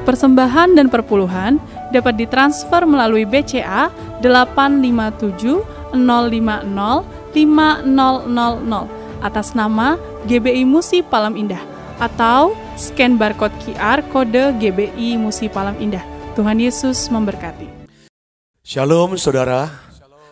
Persembahan dan perpuluhan dapat ditransfer melalui BCA 857 050 5000 atas nama GBI Musi Palem Indah atau scan barcode QR kode GBI Musi Palem Indah. Tuhan Yesus memberkati. Shalom saudara,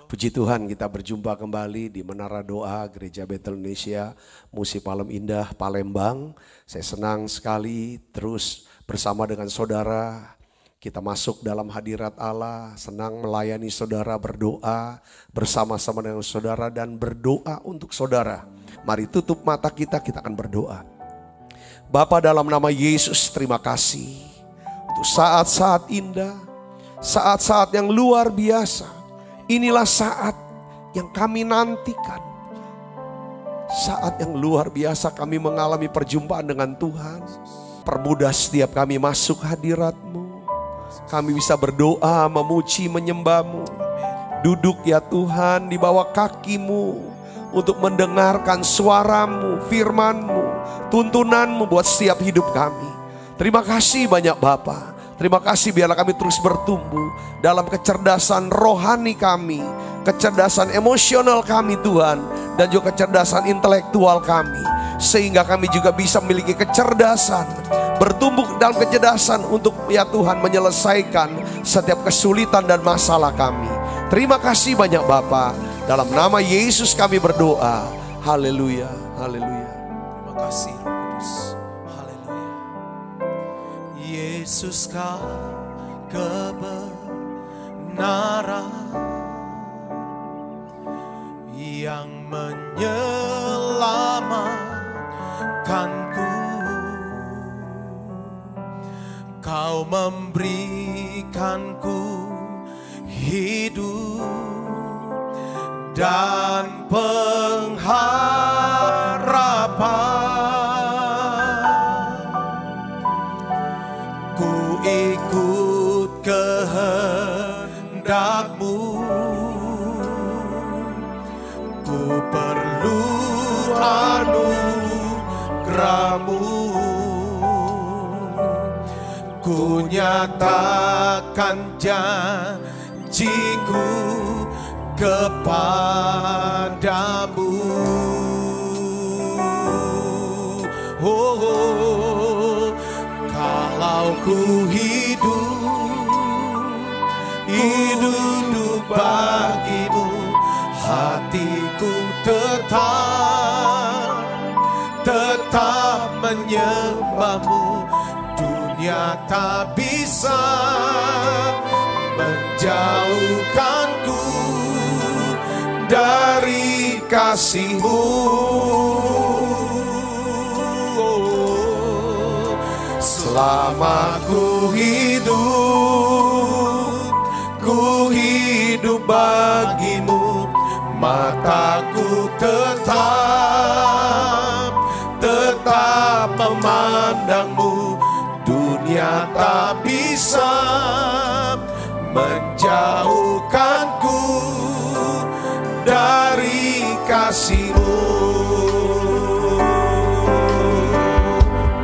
puji Tuhan kita berjumpa kembali di Menara Doa Gereja Betel Indonesia Musi Palem Indah, Palembang. Saya senang sekali terus bersama dengan saudara, kita masuk dalam hadirat Allah, senang melayani saudara, berdoa bersama-sama dengan saudara dan berdoa untuk saudara. Mari tutup mata kita akan berdoa. Bapa, dalam nama Yesus, terima kasih untuk saat-saat indah, saat-saat yang luar biasa. Inilah saat yang kami nantikan. Saat yang luar biasa kami mengalami perjumpaan dengan Tuhan. Permudah setiap kami masuk hadirat-Mu. Kami bisa berdoa, memuji, menyembah-Mu. Duduk ya Tuhan di bawah kaki-Mu untuk mendengarkan suara-Mu, firman-Mu, tuntunan-Mu buat setiap hidup kami. Terima kasih banyak Bapa. Terima kasih biarlah kami terus bertumbuh dalam kecerdasan rohani kami, kecerdasan emosional kami Tuhan, dan juga kecerdasan intelektual kami. Sehingga kami juga bisa memiliki kecerdasan, bertumbuh dalam kecerdasan untuk ya Tuhan menyelesaikan setiap kesulitan dan masalah kami. Terima kasih banyak Bapa. Dalam nama Yesus kami berdoa. Haleluya, haleluya. Terima kasih Roh Kudus. Haleluya. Yesus kau kebenaran yang menyelamatkanku. Kau memberikanku hidup dan pengharapan. Ku ikut kehendak-Mu, ku perlu anugerah-Mu. Ku nyatakan janji-Ku kepadamu. Oh, kalau ku hidup bagi-Mu, hatiku tetap menyembah-Mu. Dunia tak bisa menjauhkanku dari kasih-Mu. Selama ku hidup bagi-Mu, mataku tetap memandang-Mu. Dunia tak bisa menjauhkanku dari kasih-Mu.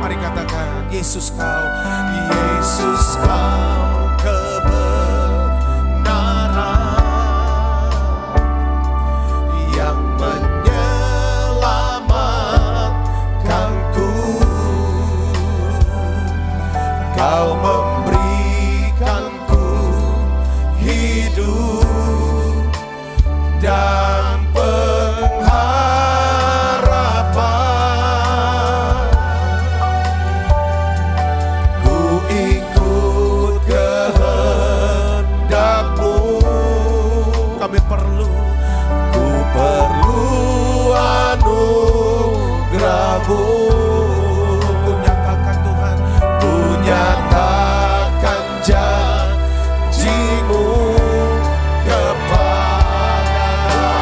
Mari katakan, Yesus kau kebenaran yang menyelamatkanku. Kau memberikanku hidup dan pengharapan. Ku ikut kehendak-Mu. Ku perlu anugerah-Mu. Ku nyatakan Tuhan, ku nyatakan janji-Mu kepadaku.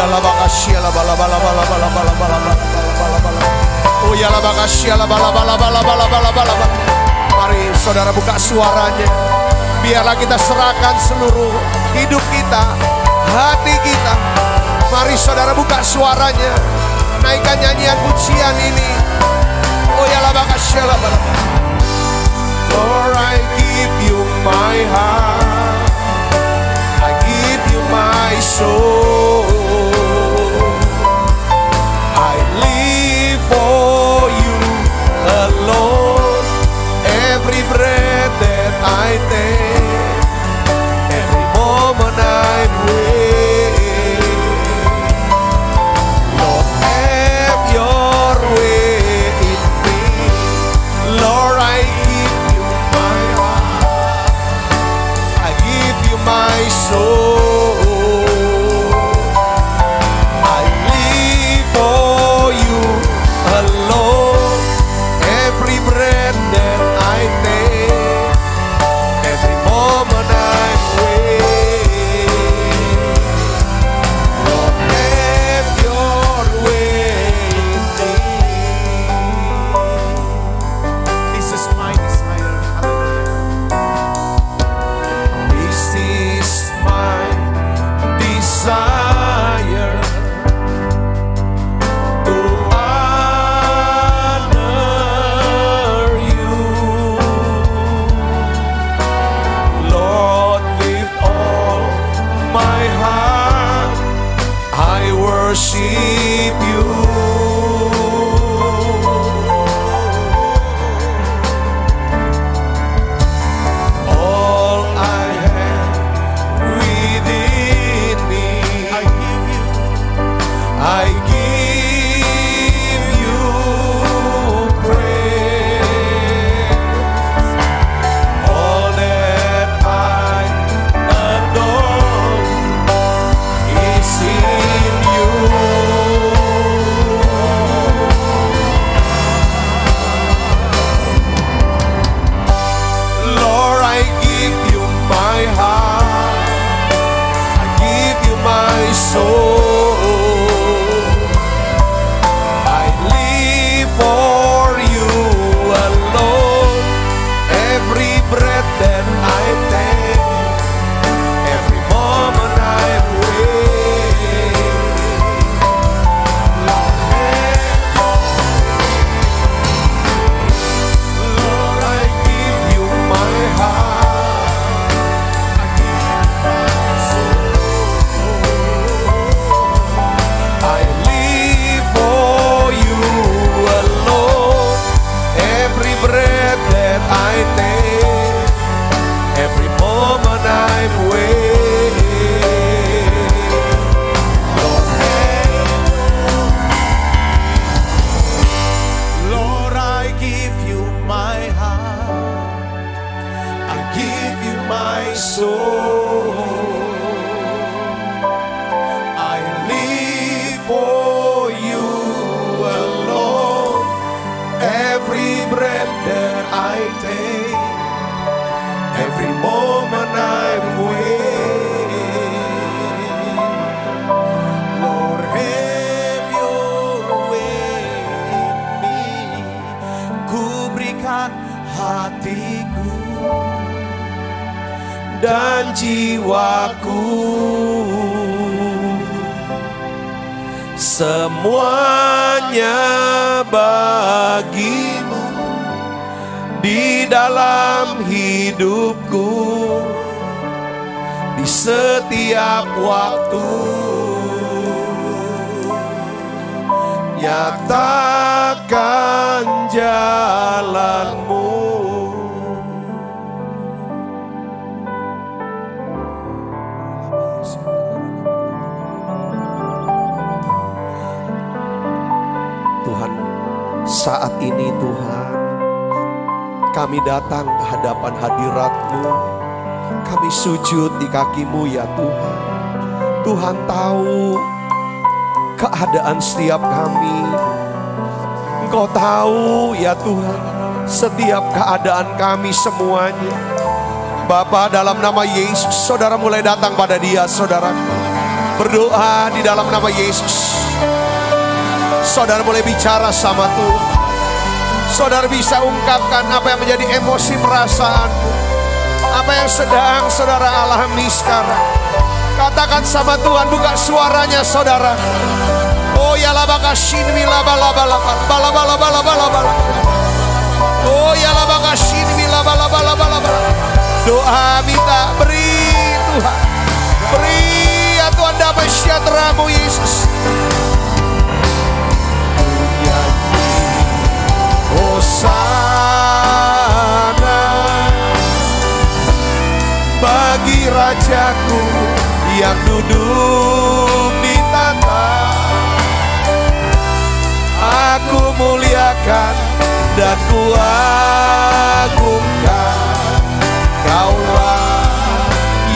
ya la bakasia la bala bala bala bala bala bala bala bala. Oh ya la bakasia la bala bala bala bala bala bala. Mari saudara buka suaranya. Biarlah kita serahkan seluruh hidup kita, hati kita. Mari saudara buka suaranya. Naikkan nyanyian pujian ini. Oh ya la bakasia la bala. Lord, I give you my heart. I give you my soul. I live for you alone. Every breath that I take, every moment I wait. Lord, have your way in me. Lord, I give you my heart. I give you my soul. I live for you alone. Every breath that I take, every moment I wait. Lord, have your way in me. This is my desire. Hallelujah. This is my desire to honor you, Lord, with all my heart. I worship you. All I have within me, I give you praise. All that I adore is in you. Lord, I give you my heart. I give you my soul. I live for you alone. Every breath that I take, every moment I wait. Lord, Lord, I give you my heart. I give you my soul. I live for you alone. Every breath that I take, every moment I'm waiting. Lord, Lord, I give you my heart. I give you my soul. I live for you alone. Every breath that I take, every moment I'm waiting. Lord, have your way in me. Ku berikan hatiku dan jiwaku, semuanya bagimu di dalam hidupku, di setiap waktu. Nyatakan jalanmu. Tuhan, saat ini Tuhan, kami datang ke hadapan hadirat-Mu. Kami sujud di kaki-Mu ya Tuhan. Tuhan tahu keadaan setiap kami. Engkau tahu ya Tuhan setiap keadaan kami semuanya. Bapa, dalam nama Yesus, saudara mulai datang pada Dia, saudara. Berdoa di dalam nama Yesus. Saudara boleh bicara sama Tuhan. Saudara bisa ungkapkan apa yang menjadi emosi perasaanmu, apa yang sedang saudara alami sekarang. Katakan sama Tuhan, buka suaranya saudara. Oh ya labakashin milaba laba laba laba laba laba laba. Oh ya labakashin milaba laba laba laba. Doa minta, beri Tuhan, beri ya Tuhan damai sejahtera-Mu Yesus. Hosana bagi Rajaku yang duduk di tahta. Aku muliakan dan kuagungkan, Kaulah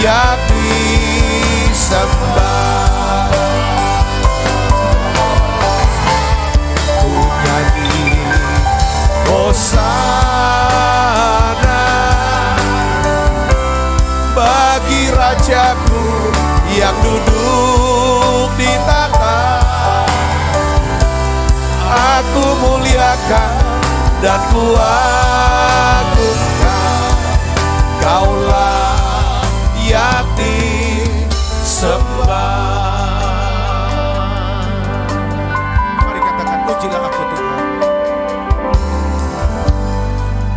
yang disembah. Ku nyanyi Hosana bagi Rajaku yang duduk di tahta. Aku muliakan dan kuagungkan, Kaulah yang disembah. Mari katakan, pujilah aku Tuhan.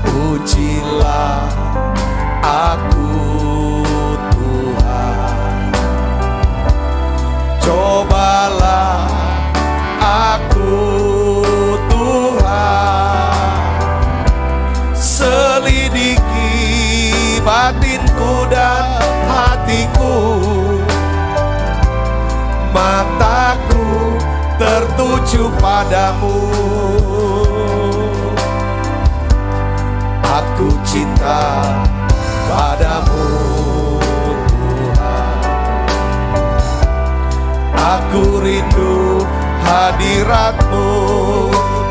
Pujilah aku Tuhan. Cobalah aku Tuhan. Selidiki batinku dan hatiku. Mataku tertuju padamu. Aku cinta padamu Tuhan. Aku rindu hadirat-Mu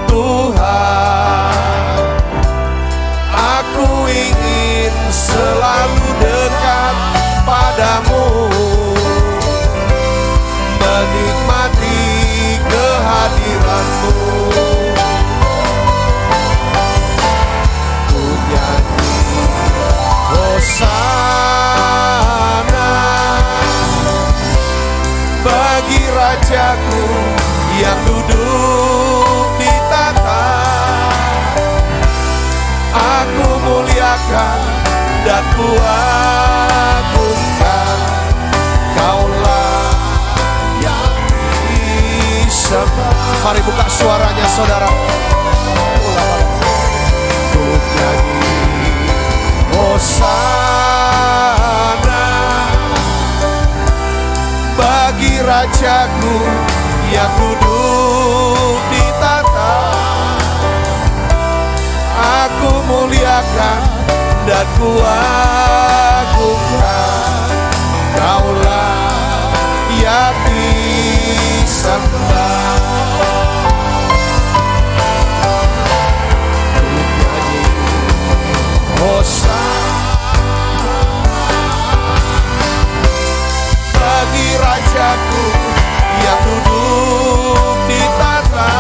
Tuhan. Aku ingin selalu dekat padamu, menikmati kehadiran-Mu. Ku nyanyi Hosana bagi Rajaku yang duduk di tahta. Aku muliakan dan kuagungkan, Kaulah yang disembah. Mari buka suaranya saudara. Ku nyanyi Hosana bagi Rajaku yang duduk di tahta. Aku muliakan dan kuagungkan, Kaulah yang disembah. Ku nyanyi Hosana bagi Rajaku yang duduk di tahta.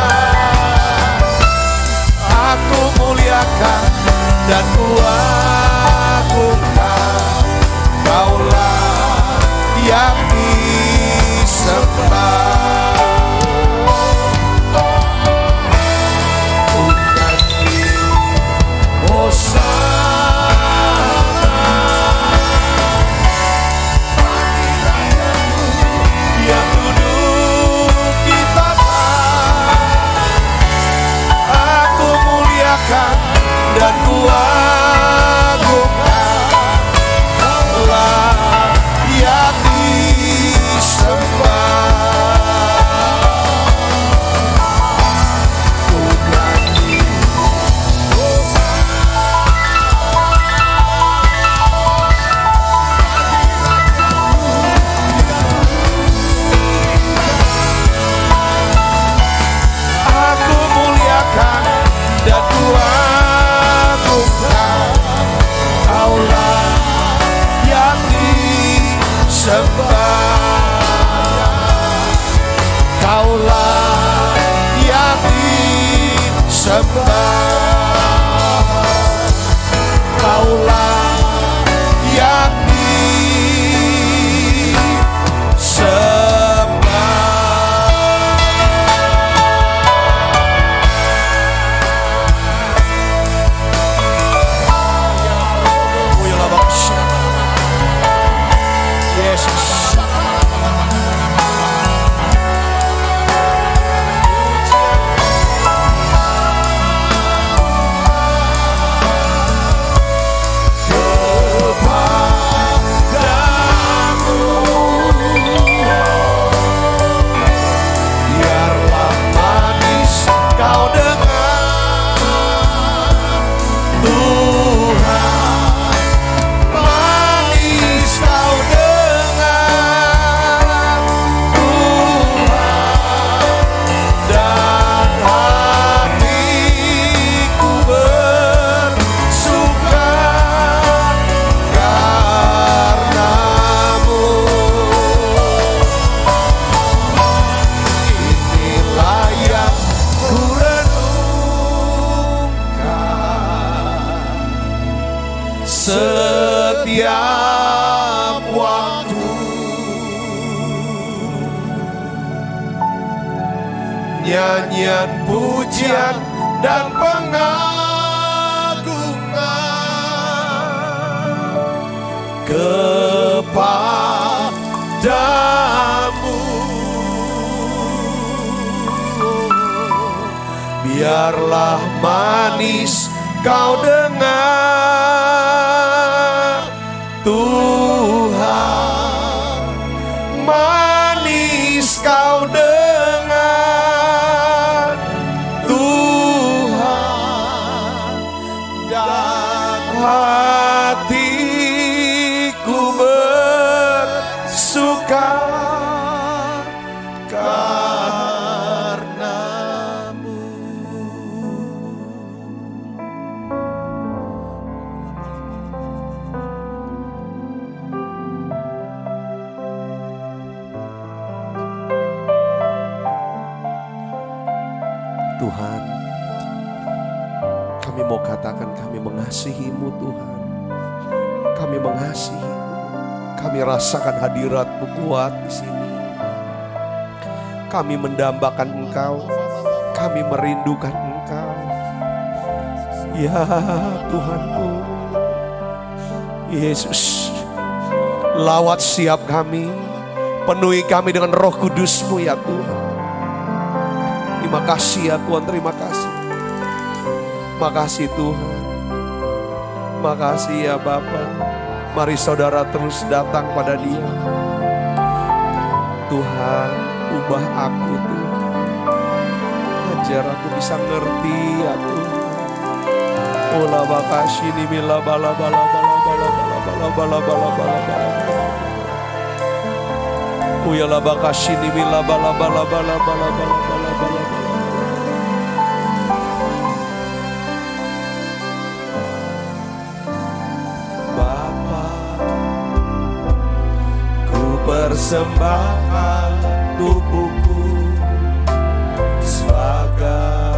Aku muliakan dan kuagungkan, Kaulah yang disembah. Ku nyanyi Hosana bagi Rajaku yang duduk di tahta. Aku muliakan dan kuagungkan, Kaulah yang disembah. sembah, Kaulah yang setiap waktu, nyanyian pujian dan pengagungan kepadamu. Biarlah manis kau dengar, Tuhan, manis kau dengar, Tuhan, dan hatiku bersuka karenamu. Tuhan, kami mau katakan kami mengasihi-Mu Tuhan. Kami mengasihi-Mu. Kami rasakan hadirat-Mu kuat di sini. Kami mendambakan Engkau. Kami merindukan Engkau. Ya Tuhanku, Yesus, lawat siap kami. Penuhi kami dengan Roh Kudus-Mu ya Tuhan. Terima kasih ya Tuhan, terima kasih. Makasih Tuhan. Makasih ya Bapa. Mari saudara terus datang pada Dia. Tuhan, ubah aku Tuhan. Ajar aku bisa ngerti ya Tuhan. Ola bakashini mila bala bala bala bala bala bala bala bala bala. Uyala bakashini mila bala bala bala bala bala bala bala. Persembahkan tubuhku sebagai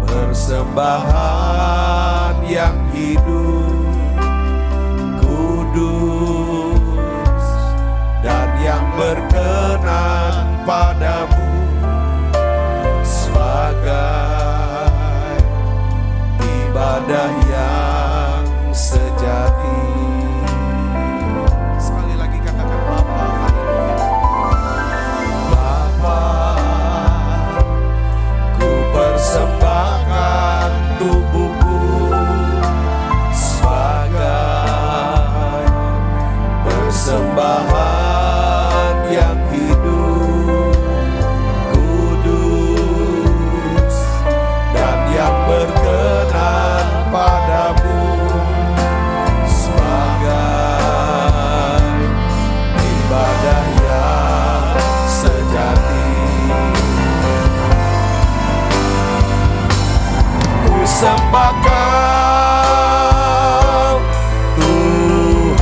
persembahan yang hidup, kudus, dan yang berkenan padamu, sebagai ibadah yang sejati. Persembahkan tubuhku sebagai persembahan yang hidup, kudus, dan yang berkenan padamu, sebagai ibadah yang sejati. Sembahkan Tuhan,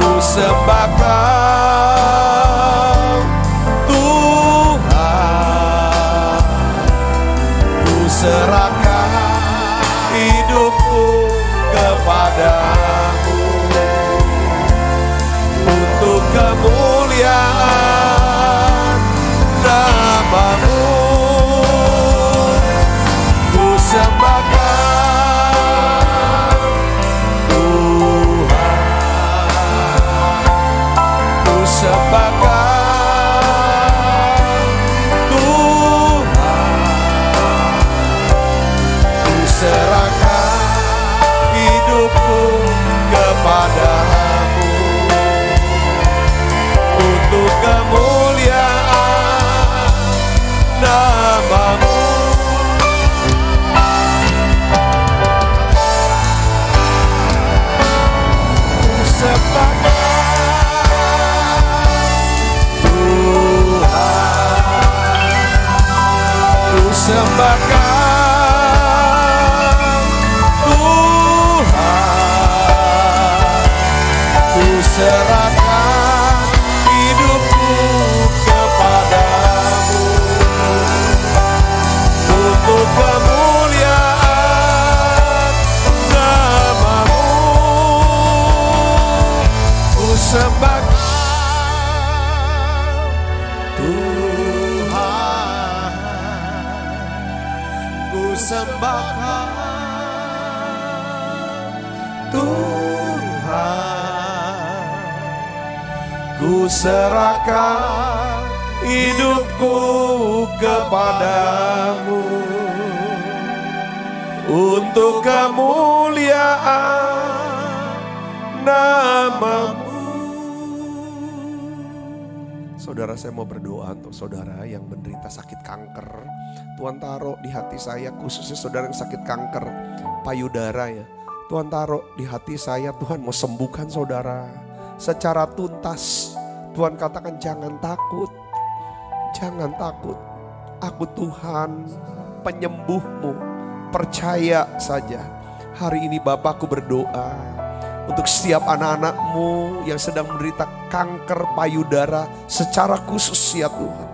ku sembahkan Tuhan, sembahkan Tuhan, ku serahkan hidupku kepadamu untuk kemuliaan namamu. Ku sembahkan Tuhan, ku sembahkan Tuhan, ku serahkan hidupku kepadamu untuk kemuliaan namamu. Ku sembahkan Tuhan, ku sembahkan Tuhan, ku serahkan hidupku kepadamu untuk kemuliaan namamu. Saudara, saya mau berdoa untuk saudara yang menderita sakit kanker. Tuhan taruh di hati saya, khususnya saudara yang sakit kanker payudara ya. Tuhan taruh di hati saya, Tuhan mau sembuhkan saudara secara tuntas. Tuhan katakan jangan takut, jangan takut. Aku Tuhan penyembuhmu, percaya saja. Hari ini Bapakku berdoa untuk setiap anak-anakmu yang sedang menderita kanker payudara secara khusus ya Tuhan.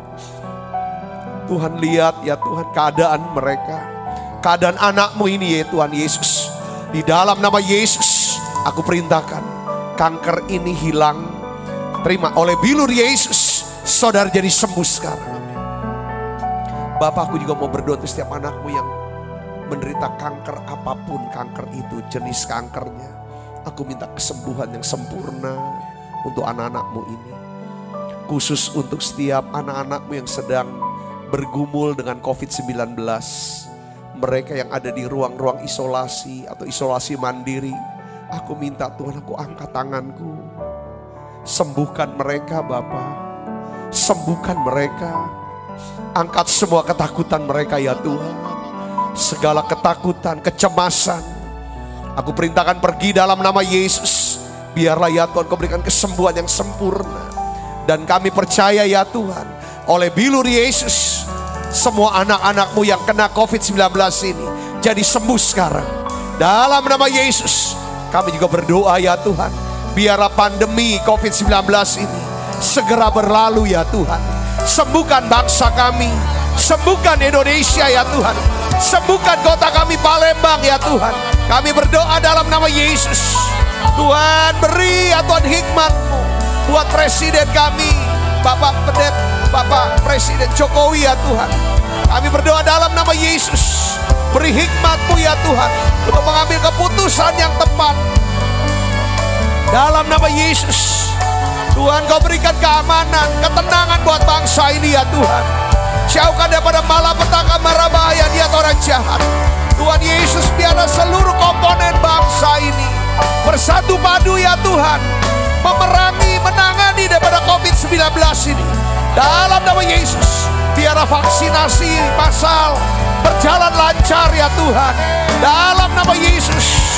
Tuhan lihat ya Tuhan keadaan mereka, keadaan anakmu ini ya Tuhan Yesus. Di dalam nama Yesus aku perintahkan kanker ini hilang. Terima oleh bilur Yesus, saudara jadi sembuh sekarang. Bapakku juga mau berdoa untuk setiap anakmu yang menderita kanker apapun kanker itu, jenis kankernya. Aku minta kesembuhan yang sempurna untuk anak-anakmu ini. Khusus untuk setiap anak-anakmu yang sedang bergumul dengan COVID-19. Mereka yang ada di ruang-ruang isolasi atau isolasi mandiri. Aku minta Tuhan, aku angkat tanganku. Sembuhkan mereka Bapa. Sembuhkan mereka. Angkat semua ketakutan mereka ya Tuhan. Segala ketakutan, kecemasan. Aku perintahkan pergi dalam nama Yesus. Biarlah ya Tuhan kau berikan kesembuhan yang sempurna. Dan kami percaya ya Tuhan, oleh bilur Yesus, semua anak-anakmu yang kena COVID-19 ini jadi sembuh sekarang. Dalam nama Yesus, kami juga berdoa ya Tuhan, biarlah pandemi COVID-19 ini segera berlalu ya Tuhan. Sembuhkan bangsa kami, sembuhkan Indonesia ya Tuhan. Sembuhkan kota kami Palembang ya Tuhan. Kami berdoa dalam nama Yesus. Tuhan beri ya Tuhan hikmat-Mu buat presiden kami, Bapak Presiden Jokowi ya Tuhan. Kami berdoa dalam nama Yesus. Beri hikmat-Mu ya Tuhan untuk mengambil keputusan yang tepat. Dalam nama Yesus. Tuhan kau berikan keamanan, ketenangan buat bangsa ini ya Tuhan. Jauhkan daripada malapetaka, mara bahaya, niat orang jahat. Tuhan Yesus, biarlah seluruh komponen bangsa ini bersatu padu ya Tuhan, memerangi, menangani daripada COVID-19 ini. Dalam nama Yesus, biarlah vaksinasi massal berjalan lancar ya Tuhan. Dalam nama Yesus,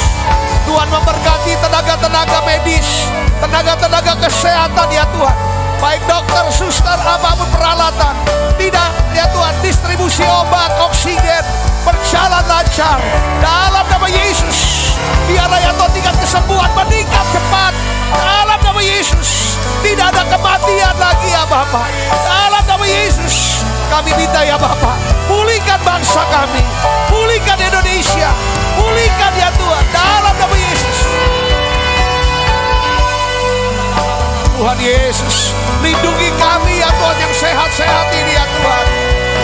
Tuhan memberkati tenaga-tenaga medis, tenaga-tenaga kesehatan ya Tuhan. Baik dokter, suster, apapun peralatan. Tidak ya Tuhan, distribusi obat, oksigen berjalan lancar. Dalam nama Yesus, biarlah ya Tuhan tingkat kesembuhan meningkat cepat. Dalam nama Yesus, tidak ada kematian lagi ya Bapak. Dalam nama Yesus, kami minta ya Bapak, pulihkan bangsa kami, pulihkan Indonesia, pulihkan ya Tuhan. Dalam nama Yesus. Tuhan Yesus, lindungi kami ya Tuhan yang sehat-sehat ini ya Tuhan.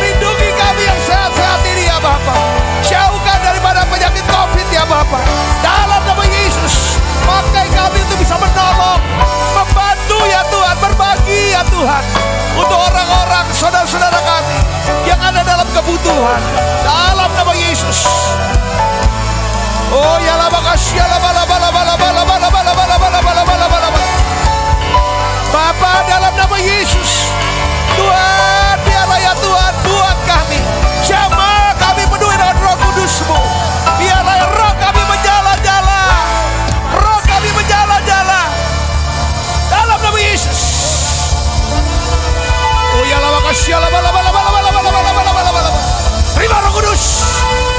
Lindungi kami yang sehat-sehat ini ya Bapak. Jauhkan daripada penyakit COVID ya Bapak. Dalam nama Yesus, pakai kami untuk bisa menolong, membantu ya Tuhan, berbagi kebutuhan dalam nama Yesus. Oh ya la makasih ya la bala bala bala bala bala bala bala bala bala bala bala. Bapa, dalam nama Yesus, Tuhan, biarlah ya Tuhan buat kami, jamah kami penuhi dengan Roh Kudus-Mu. Biarlah ya roh kami menjala-jala, roh kami menjala-jala dalam nama Yesus. Oh ya la makasih ya la bala bala bala bala bala bala bala bala. Terima Roh Kudus,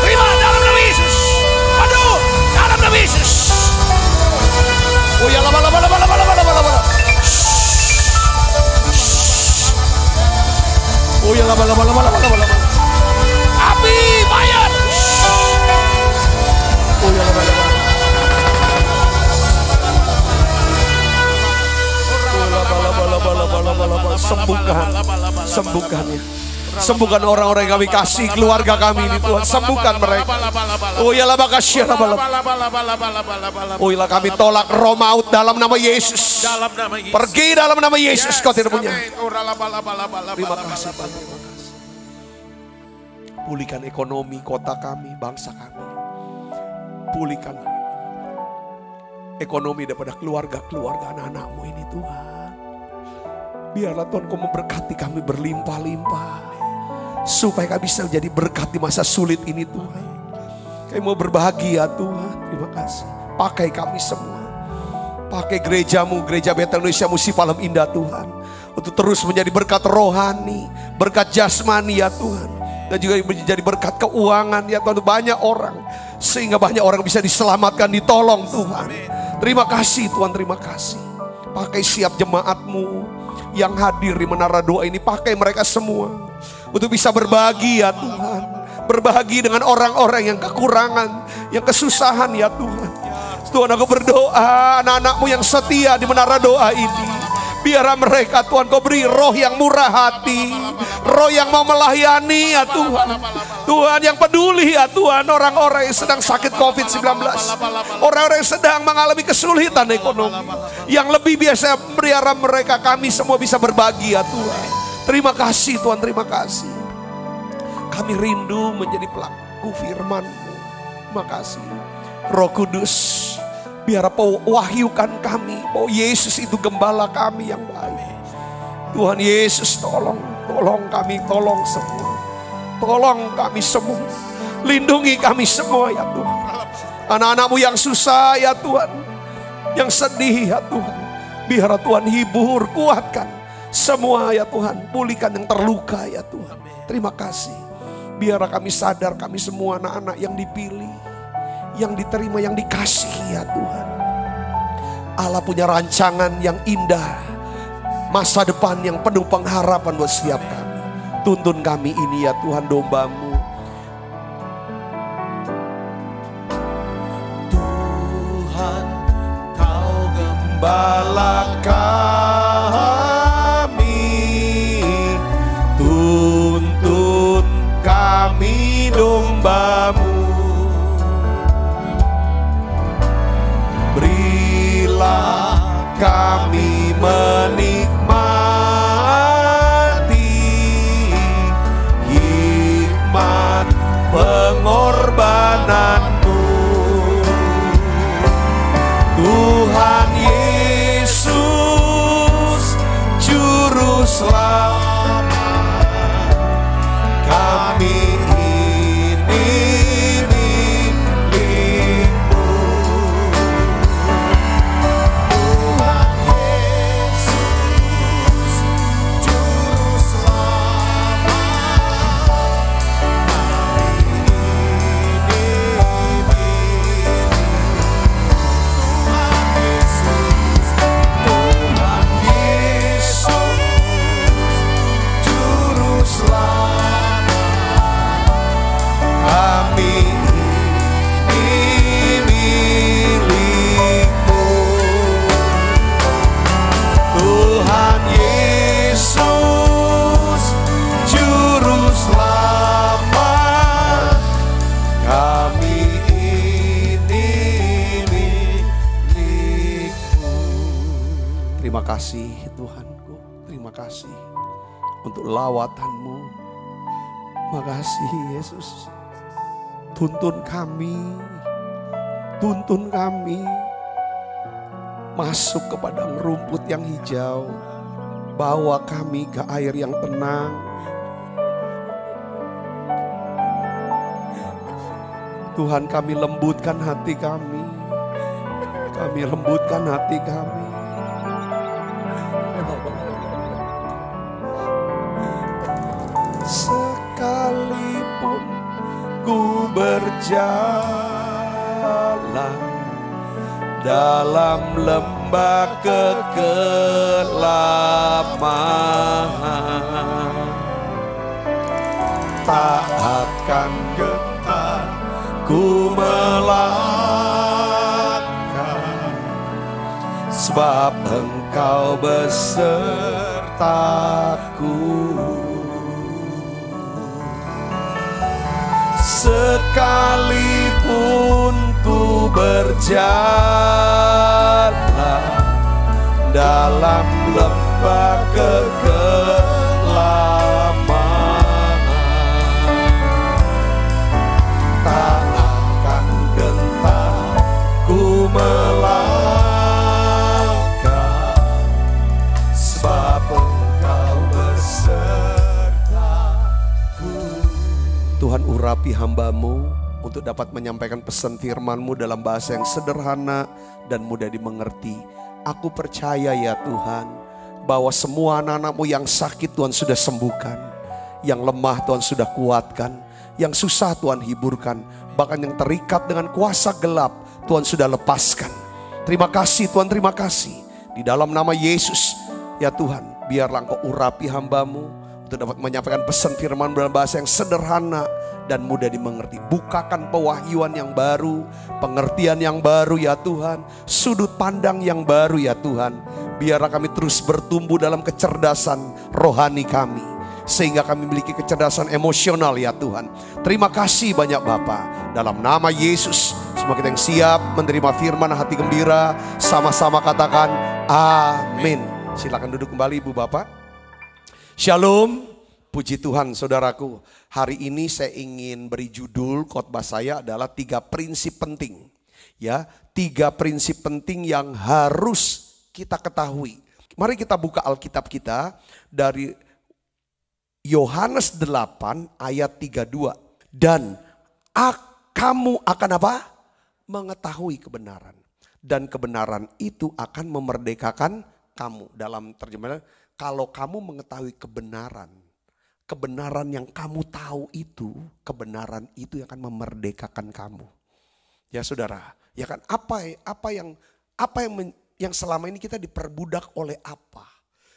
terima dalam nama Yesus. Aduh, dalam nama Yesus. Oh ya la bala bala bala bala bala bala. Oh ya la bala bala bala bala bala. Api bayar. Oh ya la bala bala. Sembuhkan ya. Sembuhkan orang-orang yang kami kasih, keluarga kami ini Tuhan, sembuhkan mereka. Oh ya la makasih ya la bala. Oh ya kami tolak roh maut dalam nama Yesus. Pergi dalam nama Yesus, kau tidak punya. Terima kasih Tuhan, terima kasih. Pulihkan ekonomi kota kami, bangsa kami. Pulihkan ekonomi daripada keluarga-keluarga anak-anak-Mu ini Tuhan. Biarlah Tuhan Kau memberkati kami berlimpah-limpah. Supaya kami bisa menjadi berkat di masa sulit ini Tuhan. Kami mau berbahagia Tuhan. Terima kasih. Pakai kami semua. Pakai gereja-Mu, Gereja Betel Indonesia Musi Palem Indah Tuhan. Untuk terus menjadi berkat rohani, berkat jasmani ya Tuhan. Dan juga menjadi berkat keuangan ya Tuhan. Banyak orang. Sehingga banyak orang bisa diselamatkan, ditolong Tuhan. Terima kasih Tuhan, terima kasih. Pakai siap jemaat-Mu yang hadir di Menara Doa ini. Pakai mereka semua untuk bisa berbagi ya Tuhan. Berbagi dengan orang-orang yang kekurangan, yang kesusahan ya Tuhan. Tuhan, aku berdoa anak-anak-Mu yang setia di Menara Doa ini. Biarlah mereka Tuhan Kau beri roh yang murah hati, roh yang mau melayani ya Tuhan. Tuhan yang peduli ya Tuhan, orang-orang yang sedang sakit COVID-19, orang-orang yang sedang mengalami kesulitan ekonomi. Yang lebih biasa biarlah mereka, kami semua bisa berbagi ya Tuhan. Terima kasih Tuhan, terima kasih. Kami rindu menjadi pelaku firman-Mu. Terima kasih Roh Kudus, biar wahyukan kami bahwa Yesus itu gembala kami yang baik. Tuhan Yesus tolong kami, tolong semua. Tolong kami semua. Lindungi kami semua ya Tuhan. Anak-anak-Mu yang susah ya Tuhan, yang sedih ya Tuhan, biar Tuhan hibur, kuatkan semua ya Tuhan. Pulihkan yang terluka ya Tuhan. Terima kasih. Biar kami sadar kami semua anak-anak yang dipilih, yang diterima, yang dikasihi ya Tuhan. Allah punya rancangan yang indah, masa depan yang penuh pengharapan buat setiap kami. Tuntun kami ini ya Tuhan, domba-Mu. Tuhan, Kau gembala kami, tuntun kami domba-Mu. Berilah kami menikmati hikmat pengorbanan-Mu. Tuhan Yesus Juru Selamat, kami kasih Tuhanku, terima kasih untuk lawatan-Mu Makasih Yesus. Tuntun kami masuk ke padang rumput yang hijau. Bawa kami ke air yang tenang. Tuhan, kami lembutkan hati kami. Kami lembutkan hati kami. Sekalipun ku berjalan dalam lembah kegelapan, tak akan gentar ku melangkah, sebab Engkau besertaku. Sekalipun ku berjalan dalam lembah kegelapan, tak akan gentar ku melangkah, sebab Engkau besertaku. Tuhan, urapi hamba-Mu untuk dapat menyampaikan pesan firman-Mu dalam bahasa yang sederhana dan mudah dimengerti. Aku percaya ya Tuhan, bahwa semua anak-anak-Mu yang sakit Tuhan sudah sembuhkan, yang lemah Tuhan sudah kuatkan, yang susah Tuhan hiburkan, bahkan yang terikat dengan kuasa gelap Tuhan sudah lepaskan. Terima kasih Tuhan, terima kasih. Di dalam nama Yesus ya Tuhan, biarlah Engkau urapi hamba-Mu untuk dapat menyampaikan pesan firman dalam bahasa yang sederhana dan mudah dimengerti. Bukakan pewahyuan yang baru, pengertian yang baru ya Tuhan, sudut pandang yang baru ya Tuhan. Biarlah kami terus bertumbuh dalam kecerdasan rohani kami, sehingga kami memiliki kecerdasan emosional ya Tuhan. Terima kasih banyak Bapa. Dalam nama Yesus, semua kita yang siap menerima firman hati gembira, sama-sama katakan amin. Silakan duduk kembali Ibu Bapak. Shalom. Puji Tuhan saudaraku, hari ini saya ingin beri judul khotbah saya adalah 3 prinsip penting. Ya, 3 prinsip penting yang harus kita ketahui. Mari kita buka Alkitab kita dari Yohanes 8 ayat 32. Dan kamu akan apa? Mengetahui kebenaran. Dan kebenaran itu akan memerdekakan kamu. Dalam terjemahan, kalau kamu mengetahui kebenaran yang kamu tahu itu, kebenaran itu yang akan memerdekakan kamu. Ya saudara, ya kan apa yang selama ini kita diperbudak oleh apa?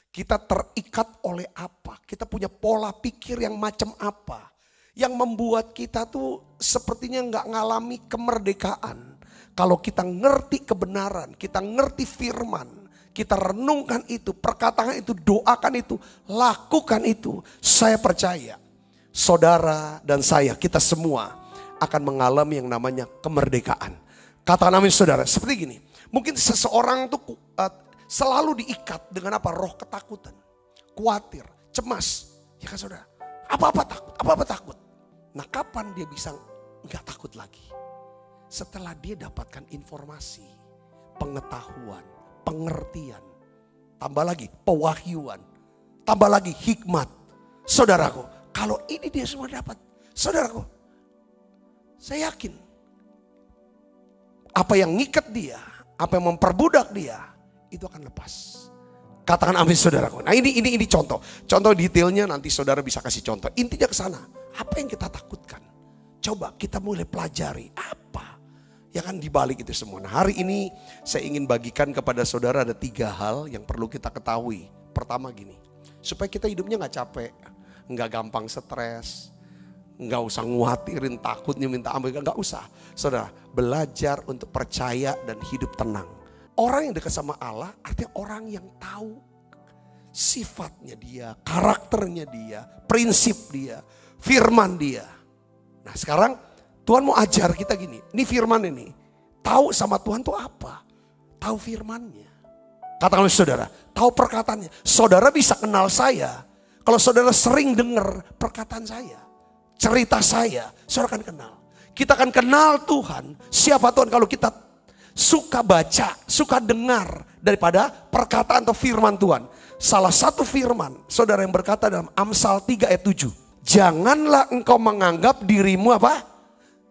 Kita terikat oleh apa? Kita punya pola pikir yang macam apa? Yang membuat kita tuh sepertinya nggak ngalami kemerdekaan. Kalau kita ngerti kebenaran, kita ngerti firman, kita renungkan itu, perkataan itu, doakan itu, lakukan itu. Saya percaya saudara dan saya, kita semua akan mengalami yang namanya kemerdekaan. Katakan amin saudara. Seperti gini, mungkin seseorang tuh selalu diikat dengan apa? Roh ketakutan, khawatir, cemas. Ya kan saudara? Apa-apa takut. Nah kapan dia bisa nggak takut lagi? Setelah dia dapatkan informasi, pengetahuan, pengertian, tambah lagi pewahyuan, tambah lagi hikmat. Saudaraku, kalau ini dia semua dapat, saudaraku, saya yakin apa yang ngikat dia, apa yang memperbudak dia, itu akan lepas. Katakan amin saudaraku. Nah ini contoh detailnya nanti saudara bisa kasih contoh. Intinya ke sana, apa yang kita takutkan? Coba kita mulai pelajari apa ya kan dibalik itu semua. Nah hari ini saya ingin bagikan kepada saudara ada 3 hal yang perlu kita ketahui. Pertama gini, supaya kita hidupnya gak capek, gak gampang stres, gak usah nguatirin takutnya minta ampun, gak usah. Saudara, belajar untuk percaya dan hidup tenang. Orang yang dekat sama Allah artinya orang yang tahu sifatnya dia, karakternya dia, prinsip dia, firman dia. Nah sekarang Tuhan mau ajar kita gini, ini firman ini. Tahu sama Tuhan tuh apa? Tahu firmannya. Katakan saudara, tahu perkataannya. Saudara bisa kenal saya kalau saudara sering dengar perkataan saya. cerita saya, saudara akan kenal. Kita akan kenal Tuhan. Siapa Tuhan kalau kita suka baca, suka dengar daripada perkataan atau firman Tuhan. Salah satu firman, saudara yang berkata dalam Amsal 3 ayat 7. Janganlah engkau menganggap dirimu apa?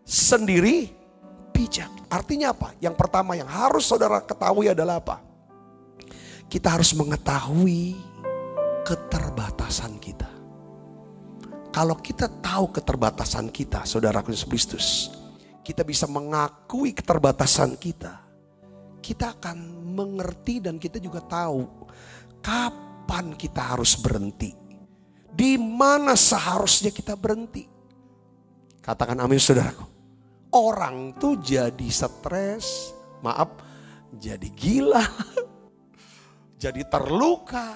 Sendiri bijak. Artinya apa? Yang pertama yang harus saudara ketahui adalah apa? Kita harus mengetahui keterbatasan kita. Kalau kita tahu keterbatasan kita, saudara Kristus, kita bisa mengakui keterbatasan kita. Kita akan mengerti dan kita juga tahu kapan kita harus berhenti. Di mana seharusnya kita berhenti. Katakan amin saudaraku. Orang tuh jadi stres, maaf, jadi gila, jadi terluka,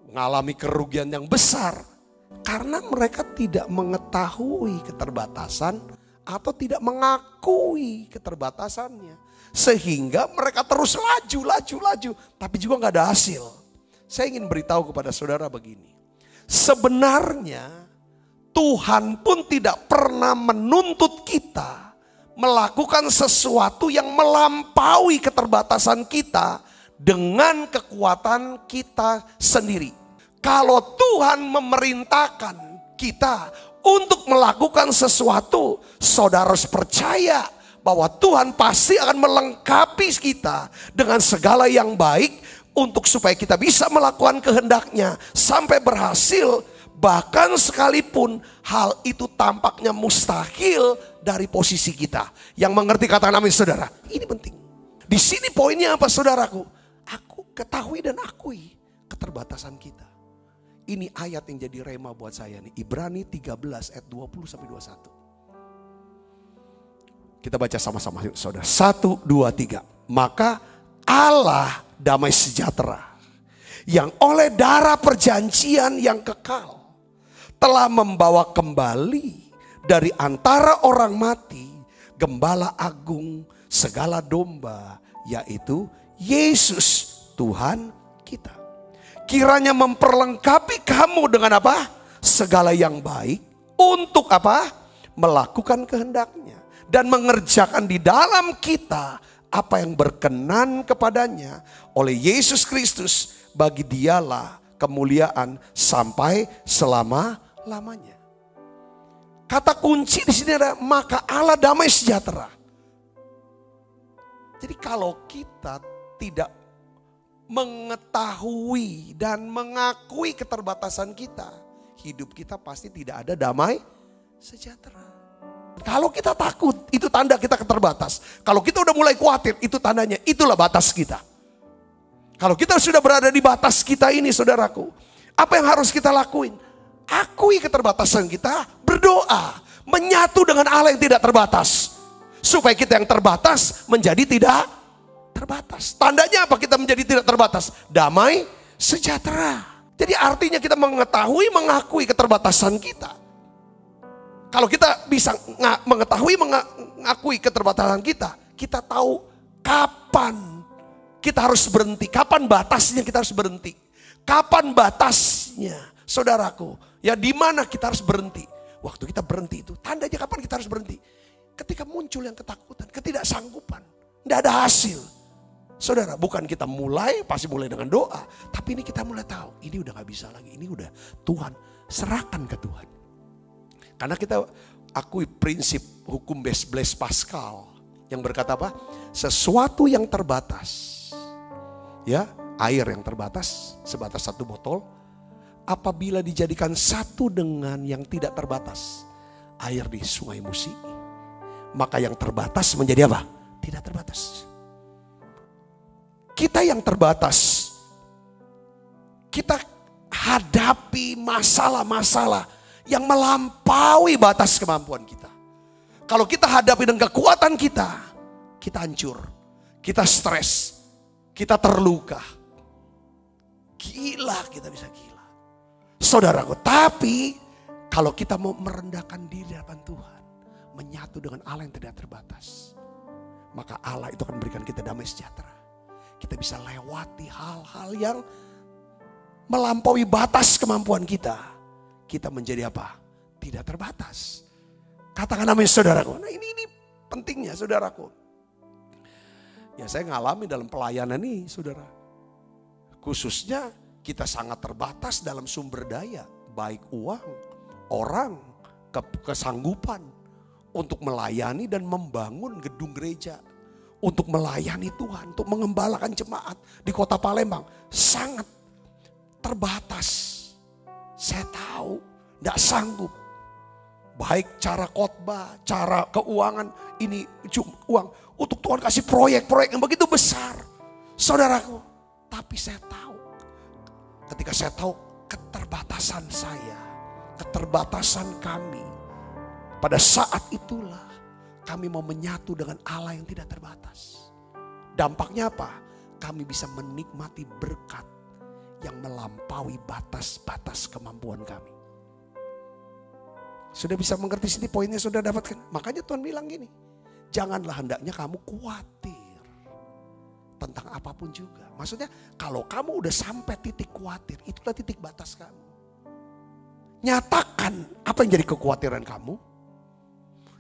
mengalami kerugian yang besar. Karena mereka tidak mengetahui keterbatasan atau tidak mengakui keterbatasannya. Sehingga mereka terus laju. Tapi juga gak ada hasil. Saya ingin beritahu kepada saudara begini. Sebenarnya Tuhan pun tidak pernah menuntut kita melakukan sesuatu yang melampaui keterbatasan kita dengan kekuatan kita sendiri. Kalau Tuhan memerintahkan kita untuk melakukan sesuatu, saudara harus percaya bahwa Tuhan pasti akan melengkapi kita dengan segala yang baik untuk supaya kita bisa melakukan kehendaknya sampai berhasil. Bahkan sekalipun hal itu tampaknya mustahil dari posisi kita. Yang mengerti katakan amin saudara. Ini penting. Di sini poinnya apa saudaraku? Aku ketahui dan akui keterbatasan kita. Ini ayat yang jadi rema buat saya nih. Ibrani 13 ayat 20 sampai 21. Kita baca sama-sama saudara. 1, 2, 3. Maka Allah damai sejahtera yang oleh darah perjanjian yang kekal telah membawa kembali dari antara orang mati gembala agung segala domba, yaitu Yesus Tuhan kita. Kiranya memperlengkapi kamu dengan apa? Segala yang baik untuk apa? Melakukan kehendaknya dan mengerjakan di dalam kita apa yang berkenan kepadanya oleh Yesus Kristus. Bagi dialah kemuliaan sampai selama-lamanya. Kata kunci di sini adalah maka Allah damai sejahtera. Jadi kalau kita tidak mengetahui dan mengakui keterbatasan kita, hidup kita pasti tidak ada damai sejahtera. Kalau kita takut, itu tanda kita keterbatas. Kalau kita udah mulai khawatir, itu tandanya itulah batas kita. Kalau kita sudah berada di batas kita ini saudaraku, apa yang harus kita lakuin? Akui keterbatasan kita, berdoa, menyatu dengan Allah yang tidak terbatas. Supaya kita yang terbatas menjadi tidak terbatas. Tandanya apa kita menjadi tidak terbatas? Damai sejahtera. Jadi artinya kita mengetahui, mengakui keterbatasan kita. Kalau kita bisa mengetahui, mengakui keterbatasan kita, kita tahu kapan kita harus berhenti. Kapan batasnya kita harus berhenti. Kapan batasnya saudaraku. Ya di mana kita harus berhenti. Waktu kita berhenti itu tandanya kapan kita harus berhenti. Ketika muncul yang ketakutan, ketidaksanggupan. Tidak ada hasil. Saudara, bukan kita mulai, pasti mulai dengan doa. Tapi ini kita mulai tahu, ini udah gak bisa lagi. Ini udah Tuhan, serahkan ke Tuhan. Karena kita akui prinsip hukum Blaise Pascal. Yang berkata apa? Sesuatu yang terbatas. Ya, air yang terbatas, sebatas satu botol. Apabila dijadikan satu dengan yang tidak terbatas. Air di Sungai Musi. Maka yang terbatas menjadi apa? Tidak terbatas. Kita yang terbatas, kita hadapi masalah-masalah yang melampaui batas kemampuan kita. Kalau kita hadapi dengan kekuatan kita, kita hancur, kita stres, kita terluka. Gila, kita bisa gila. Saudaraku, tapi kalau kita mau merendahkan diri di hadapan Tuhan, menyatu dengan Allah yang tidak terbatas, maka Allah itu akan memberikan kita damai sejahtera. Kita bisa lewati hal-hal yang melampaui batas kemampuan kita. Kita menjadi apa? tidak terbatas. Katakan amin saudaraku. Nah ini pentingnya saudaraku. Ya saya ngalami dalam pelayanan ini saudara. Khususnya kita sangat terbatas dalam sumber daya. Baik uang, orang, kesanggupan. Untuk melayani dan membangun gedung gereja. Untuk melayani Tuhan, untuk mengembalakan jemaat di kota Palembang. Sangat terbatas. Saya tahu, tidak sanggup. Baik cara khotbah, cara keuangan, ini uang. Untuk Tuhan kasih proyek-proyek yang begitu besar. Saudaraku, tapi saya tahu. Ketika saya tahu keterbatasan saya, keterbatasan kami. Pada saat itulah kami mau menyatu dengan Allah yang tidak terbatas. Dampaknya apa? Kami bisa menikmati berkat yang melampaui batas-batas kemampuan kami. Sudah bisa mengerti sini poinnya sudah dapatkan? Makanya Tuhan bilang gini, janganlah hendaknya kamu khawatir tentang apapun juga. Maksudnya kalau kamu udah sampai titik khawatir, itulah titik batas kamu. Nyatakan apa yang jadi kekhawatiran kamu.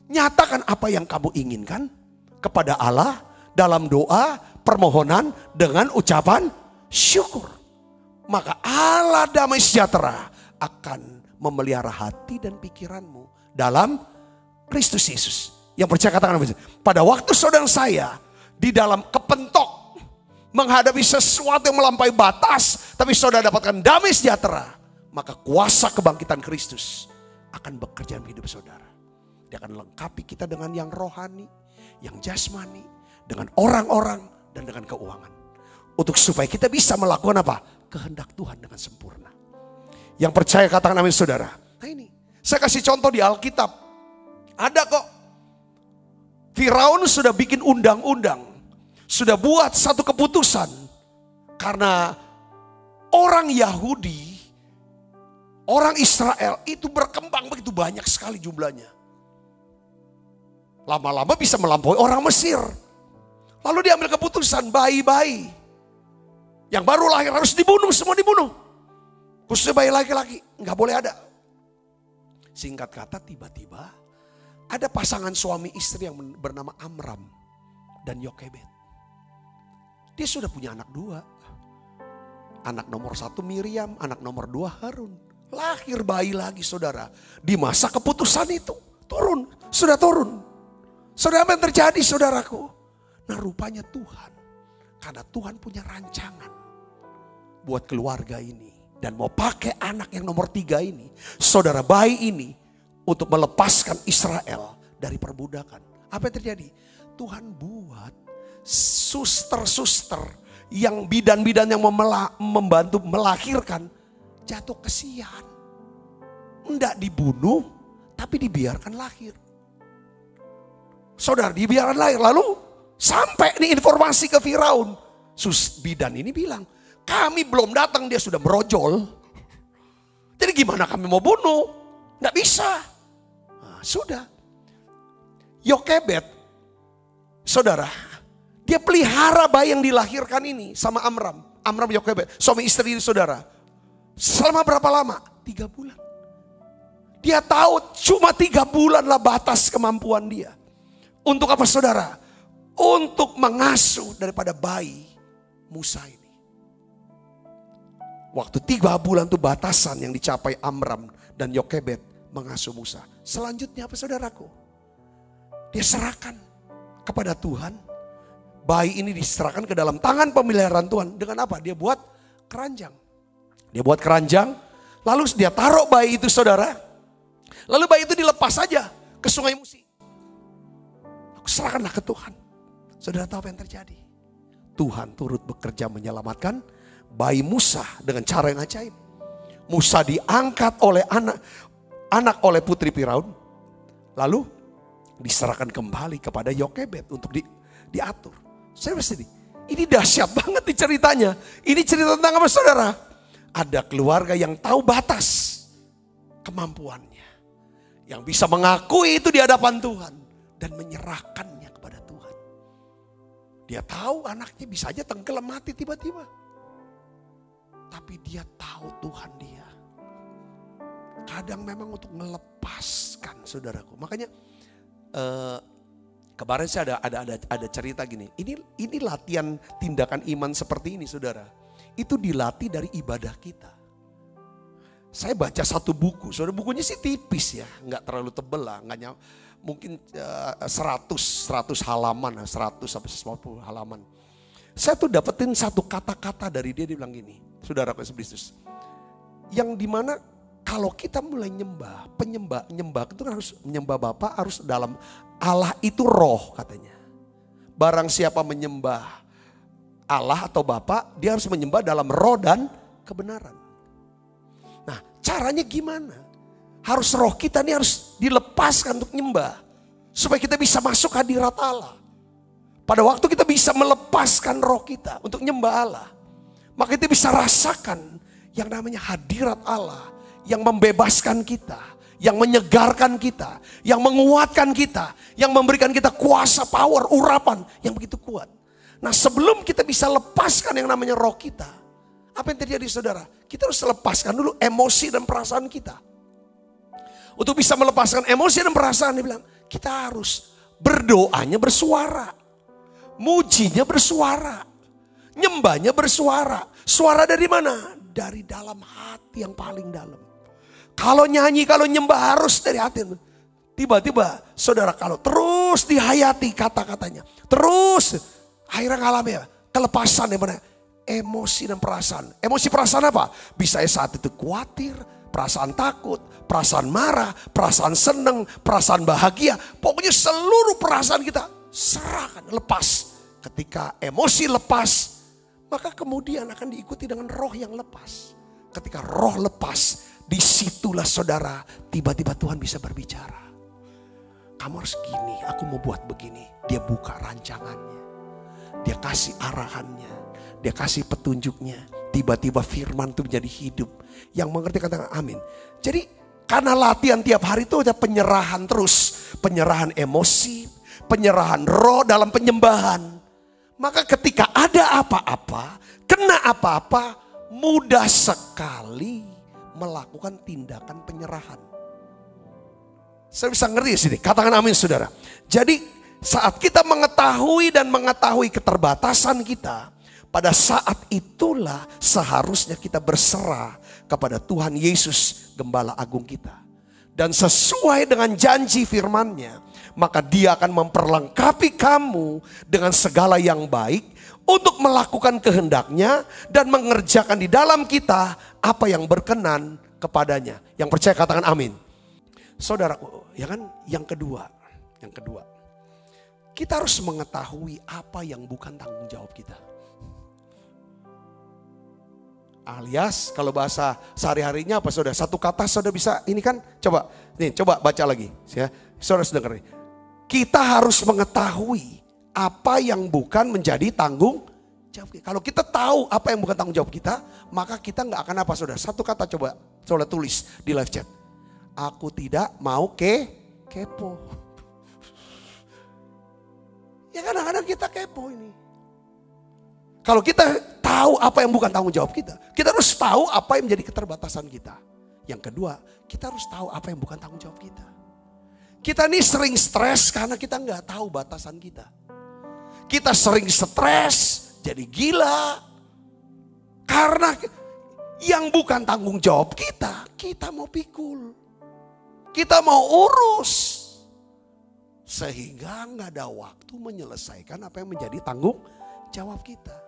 Nyatakan apa yang kamu inginkan kepada Allah dalam doa, permohonan dengan ucapan syukur. Maka Allah damai sejahtera akan memelihara hati dan pikiranmu dalam Kristus Yesus. Yang percaya katakan pada waktu saudara saya di dalam kepentok menghadapi sesuatu yang melampaui batas, tapi saudara dapatkan damai sejahtera, maka kuasa kebangkitan Kristus akan bekerja dalam hidup saudara. Dia akan lengkapi kita dengan yang rohani, yang jasmani, dengan orang-orang dan dengan keuangan. Untuk supaya kita bisa melakukan apa? Kehendak Tuhan dengan sempurna. Yang percaya katakan amin saudara. Nah ini, saya kasih contoh di Alkitab. Ada kok. Firaun sudah bikin undang-undang. Sudah buat satu keputusan. Karena orang Yahudi, orang Israel itu berkembang begitu banyak sekali jumlahnya. Lama-lama bisa melampaui orang Mesir. Lalu dia ambil keputusan bayi-bayi. Yang baru lahir harus dibunuh, semua dibunuh. Khususnya bayi laki-laki, nggak boleh ada. Singkat kata tiba-tiba ada pasangan suami istri yang bernama Amram dan Yokebed. Dia sudah punya anak 2. Anak nomor 1 Miriam, anak nomor 2 Harun. Lahir bayi lagi saudara. Di masa keputusan itu turun, sudah turun. Saudara apa yang terjadi saudaraku? Nah rupanya Tuhan. Karena Tuhan punya rancangan. Buat keluarga ini. Dan mau pakai anak yang nomor 3 ini. Saudara bayi ini. Untuk melepaskan Israel dari perbudakan. Apa yang terjadi? Tuhan buat suster-suster. Yang bidan-bidan yang membantu melahirkan. Jatuh kesian. Enggak dibunuh. Tapi dibiarkan lahir. Saudara dibiarkan lahir. Lalu sampai nih informasi ke Firaun. Bidan ini bilang, kami belum datang dia sudah merojol. Jadi gimana kami mau bunuh? Nggak bisa. Nah, sudah. Yokebed, saudara, dia pelihara bayi yang dilahirkan ini sama Amram. Amram Yokebed, suami istri ini saudara. Selama berapa lama? 3 bulan. Dia tahu cuma 3 bulan lah batas kemampuan dia. Untuk apa saudara? Untuk mengasuh daripada bayi Musa ini. Waktu 3 bulan itu batasan yang dicapai Amram dan Yokebed mengasuh Musa. Selanjutnya apa saudaraku? Dia serahkan kepada Tuhan. Bayi ini diserahkan ke dalam tangan pemeliharaan Tuhan. Dengan apa? Dia buat keranjang. Dia buat keranjang. Lalu dia taruh bayi itu saudara. Lalu bayi itu dilepas saja ke sungai Musi. Serahkanlah ke Tuhan. Saudara tahu apa yang terjadi? Tuhan turut bekerja menyelamatkan bayi Musa dengan cara yang ajaib. Musa diangkat oleh anak oleh putri Firaun. Lalu diserahkan kembali kepada Yokebed untuk diatur. Saya bersedih. Ini dahsyat banget nih ceritanya. Ini cerita tentang apa saudara? Ada keluarga yang tahu batas kemampuannya. Yang bisa mengakui itu di hadapan Tuhan. Dan menyerahkannya kepada Tuhan. Dia tahu anaknya bisa aja tenggelam mati tiba-tiba. Tapi dia tahu Tuhan dia. Kadang memang untuk melepas lepaskan, saudaraku. Makanya kemarin saya ada cerita gini. Ini latihan tindakan iman seperti ini, saudara. Itu dilatih dari ibadah kita. Saya baca satu buku, saudara, bukunya sih tipis ya, nggak terlalu tebel lah, mungkin 100 halaman, 100 sampai 150 halaman. Saya tuh dapetin satu kata-kata dari dia bilang gini, saudara Kristus, yang dimana kalau kita mulai nyembah itu harus menyembah Bapa, harus dalam Allah itu roh katanya. Barang siapa menyembah Allah atau Bapa, dia harus menyembah dalam roh dan kebenaran. Nah, caranya gimana? Harus roh kita ini harus dilepaskan untuk nyembah. Supaya kita bisa masuk hadirat Allah. Pada waktu kita bisa melepaskan roh kita untuk nyembah Allah. Maka kita bisa rasakan yang namanya hadirat Allah. Yang membebaskan kita. Yang menyegarkan kita. Yang menguatkan kita. Yang memberikan kita kuasa, power, urapan yang begitu kuat. Nah, sebelum kita bisa lepaskan yang namanya roh kita. Apa yang terjadi, saudara? Kita harus lepaskan dulu emosi dan perasaan kita. Untuk bisa melepaskan emosi dan perasaan, dia bilang, kita harus berdoanya bersuara. Mujinya bersuara. Nyembahnya bersuara. Suara dari mana? Dari dalam hati yang paling dalam. Kalau nyanyi, kalau nyembah harus dari hati. Tiba-tiba, saudara, kalau terus dihayati kata-katanya. Terus, akhirnya ngalami ya, kelepasan yang mana? Emosi dan perasaan. Emosi perasaan apa? Bisa saat itu khawatir, perasaan takut, perasaan marah, perasaan senang, perasaan bahagia. Pokoknya seluruh perasaan kita serahkan, lepas. Ketika emosi lepas, maka kemudian akan diikuti dengan roh yang lepas. Ketika roh lepas, disitulah saudara, tiba-tiba Tuhan bisa berbicara. Kamu harus gini, aku mau buat begini. Dia buka rancangannya. Dia kasih arahannya. Dia kasih petunjuknya. Tiba-tiba firman itu menjadi hidup. Yang mengerti katakan amin. Jadi karena latihan tiap hari itu ada penyerahan terus. Penyerahan emosi. Penyerahan roh dalam penyembahan. Maka ketika ada apa-apa. Kena apa-apa. Mudah sekali melakukan tindakan penyerahan. Saya bisa ngerti di sini. Katakan amin, saudara. Jadi saat kita mengetahui dan mengetahui keterbatasan kita. Pada saat itulah seharusnya kita berserah kepada Tuhan Yesus, Gembala Agung kita. Dan sesuai dengan janji firman-Nya, maka Dia akan memperlengkapi kamu dengan segala yang baik untuk melakukan kehendak-Nya dan mengerjakan di dalam kita apa yang berkenan kepadanya. Yang percaya katakan amin. Saudaraku, ya kan? Yang kedua, kita harus mengetahui apa yang bukan tanggung jawab kita. Alias kalau bahasa sehari-harinya apa saudara? Satu kata saudara bisa ini kan? Coba baca lagi ya. Saudara dengar nih. Kita harus mengetahui apa yang bukan menjadi tanggung jawab kita. Kalau kita tahu apa yang bukan tanggung jawab kita, maka kita nggak akan apa saudara? Satu kata coba tulis di live chat. Aku tidak mau kepo. Ya kadang-kadang kita kepo ini. Kalau kita tahu apa yang bukan tanggung jawab kita, kita harus tahu apa yang menjadi keterbatasan kita. Yang kedua, kita harus tahu apa yang bukan tanggung jawab kita. Kita ini sering stres karena kita nggak tahu batasan kita. Kita sering stres, jadi gila. Karena yang bukan tanggung jawab kita mau pikul. Kita mau urus. Sehingga nggak ada waktu menyelesaikan apa yang menjadi tanggung jawab kita.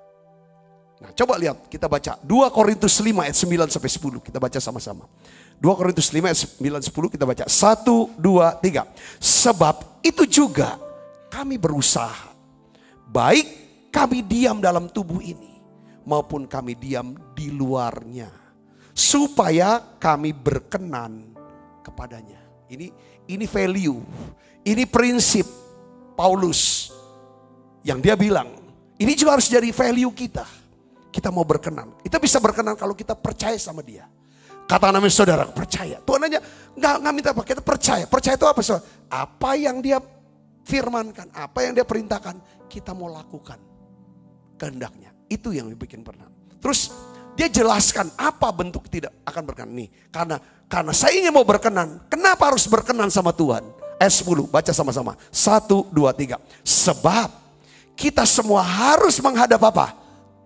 Nah coba lihat, kita baca 2 Korintus 5 ayat 9 sampai 10. Kita baca sama-sama. 2 Korintus 5 ayat 9-10 kita baca. 1, 2, 3. Sebab itu juga kami berusaha. Baik kami diam dalam tubuh ini. Maupun kami diam di luarnya. Supaya kami berkenan kepadanya. Ini value. Ini prinsip Paulus. Yang dia bilang. Ini juga harus jadi value kita. Kita mau berkenan. Kita bisa berkenan kalau kita percaya sama Dia. Kata namanya saudara, percaya. Tuhan aja nggak minta apa, kita percaya. Percaya itu apa saudara? Apa yang Dia firmankan, apa yang Dia perintahkan, kita mau lakukan kehendaknya. Itu yang bikin pernah. Terus dia jelaskan apa bentuk tidak akan berkenan. Nih, karena saya ingin mau berkenan. Kenapa harus berkenan sama Tuhan? Ayat 10, baca sama-sama. 1, 2, 3. Sebab kita semua harus menghadap apa?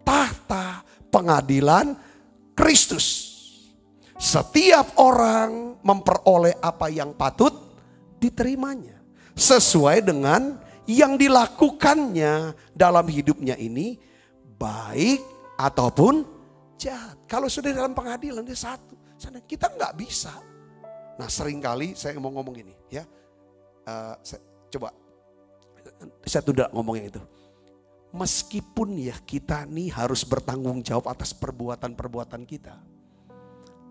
Tahta pengadilan Kristus. Setiap orang memperoleh apa yang patut diterimanya. Sesuai dengan yang dilakukannya dalam hidupnya ini. Baik ataupun jahat. Kalau sudah dalam pengadilan dia satu. Kita nggak bisa. Nah seringkali saya mau ngomong gini ya. Saya tunda ngomong yang itu. Meskipun ya kita nih harus bertanggung jawab atas perbuatan-perbuatan kita.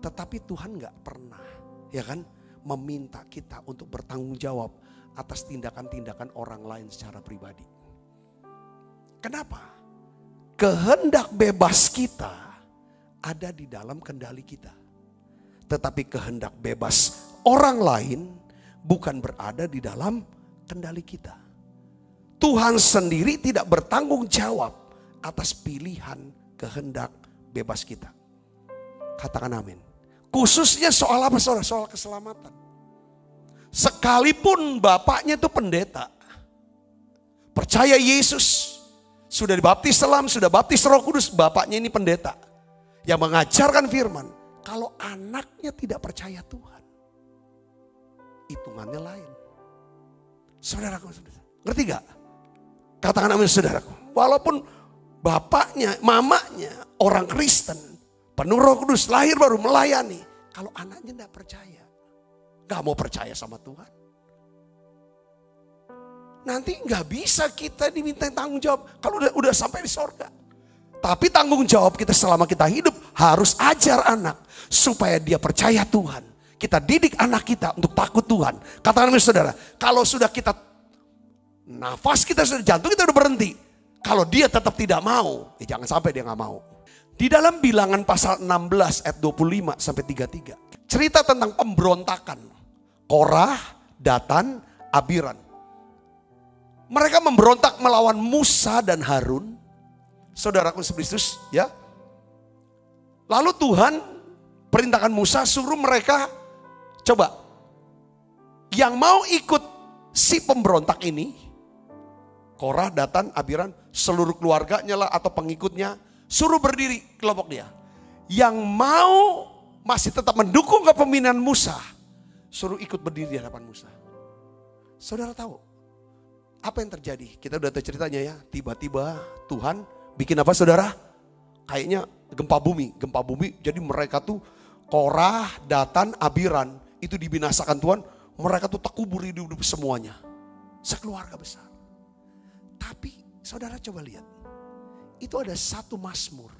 Tetapi Tuhan gak pernah ya kan meminta kita untuk bertanggung jawab atas tindakan-tindakan orang lain secara pribadi. Kenapa? Kehendak bebas kita ada di dalam kendali kita. Tetapi kehendak bebas orang lain bukan berada di dalam kendali kita. Tuhan sendiri tidak bertanggung jawab atas pilihan kehendak bebas kita. Katakan amin. Khususnya soal apa saudara? Soal keselamatan. Sekalipun bapaknya itu pendeta. Percaya Yesus. Sudah dibaptis selam, sudah baptis Roh Kudus. Bapaknya ini pendeta. Yang mengajarkan firman. Kalau anaknya tidak percaya Tuhan. Hitungannya lain. Saudaraku, ngerti gak? Katakan amin saudaraku. Walaupun bapaknya, mamanya orang Kristen. Penuh Roh Kudus, lahir baru melayani. Kalau anaknya tidak percaya. Gak mau percaya sama Tuhan. Nanti gak bisa kita diminta tanggung jawab. Kalau udah sampai di sorga. Tapi tanggung jawab kita selama kita hidup. Harus ajar anak. Supaya dia percaya Tuhan. Kita didik anak kita untuk takut Tuhan. Katakan saudara. Kalau sudah kita, nafas kita sudah, jantung kita udah berhenti. Kalau dia tetap tidak mau. Jangan sampai dia gak mau. Di dalam Bilangan pasal 16 ayat 25 sampai 33. Cerita tentang pemberontakan. Korah, Datan, Abiram. Mereka memberontak melawan Musa dan Harun. Saudaraku Kristus ya. Lalu Tuhan perintahkan Musa suruh mereka. Coba. Yang mau ikut si pemberontak ini. Korah, Datan, Abiram. Seluruh keluarganya lah atau pengikutnya. Suruh berdiri kelompok dia. Yang mau masih tetap mendukung kepemimpinan Musa. Suruh ikut berdiri di hadapan Musa. Saudara tahu apa yang terjadi? Kita udah tahu ceritanya ya. Tiba-tiba Tuhan bikin apa saudara? Kayaknya gempa bumi. Gempa bumi jadi mereka tuh Korah, Datan, Abiram. Itu dibinasakan Tuhan. Mereka tuh terkubur hidup semuanya. Sekeluarga besar. Tapi saudara coba lihat. Itu ada satu mazmur,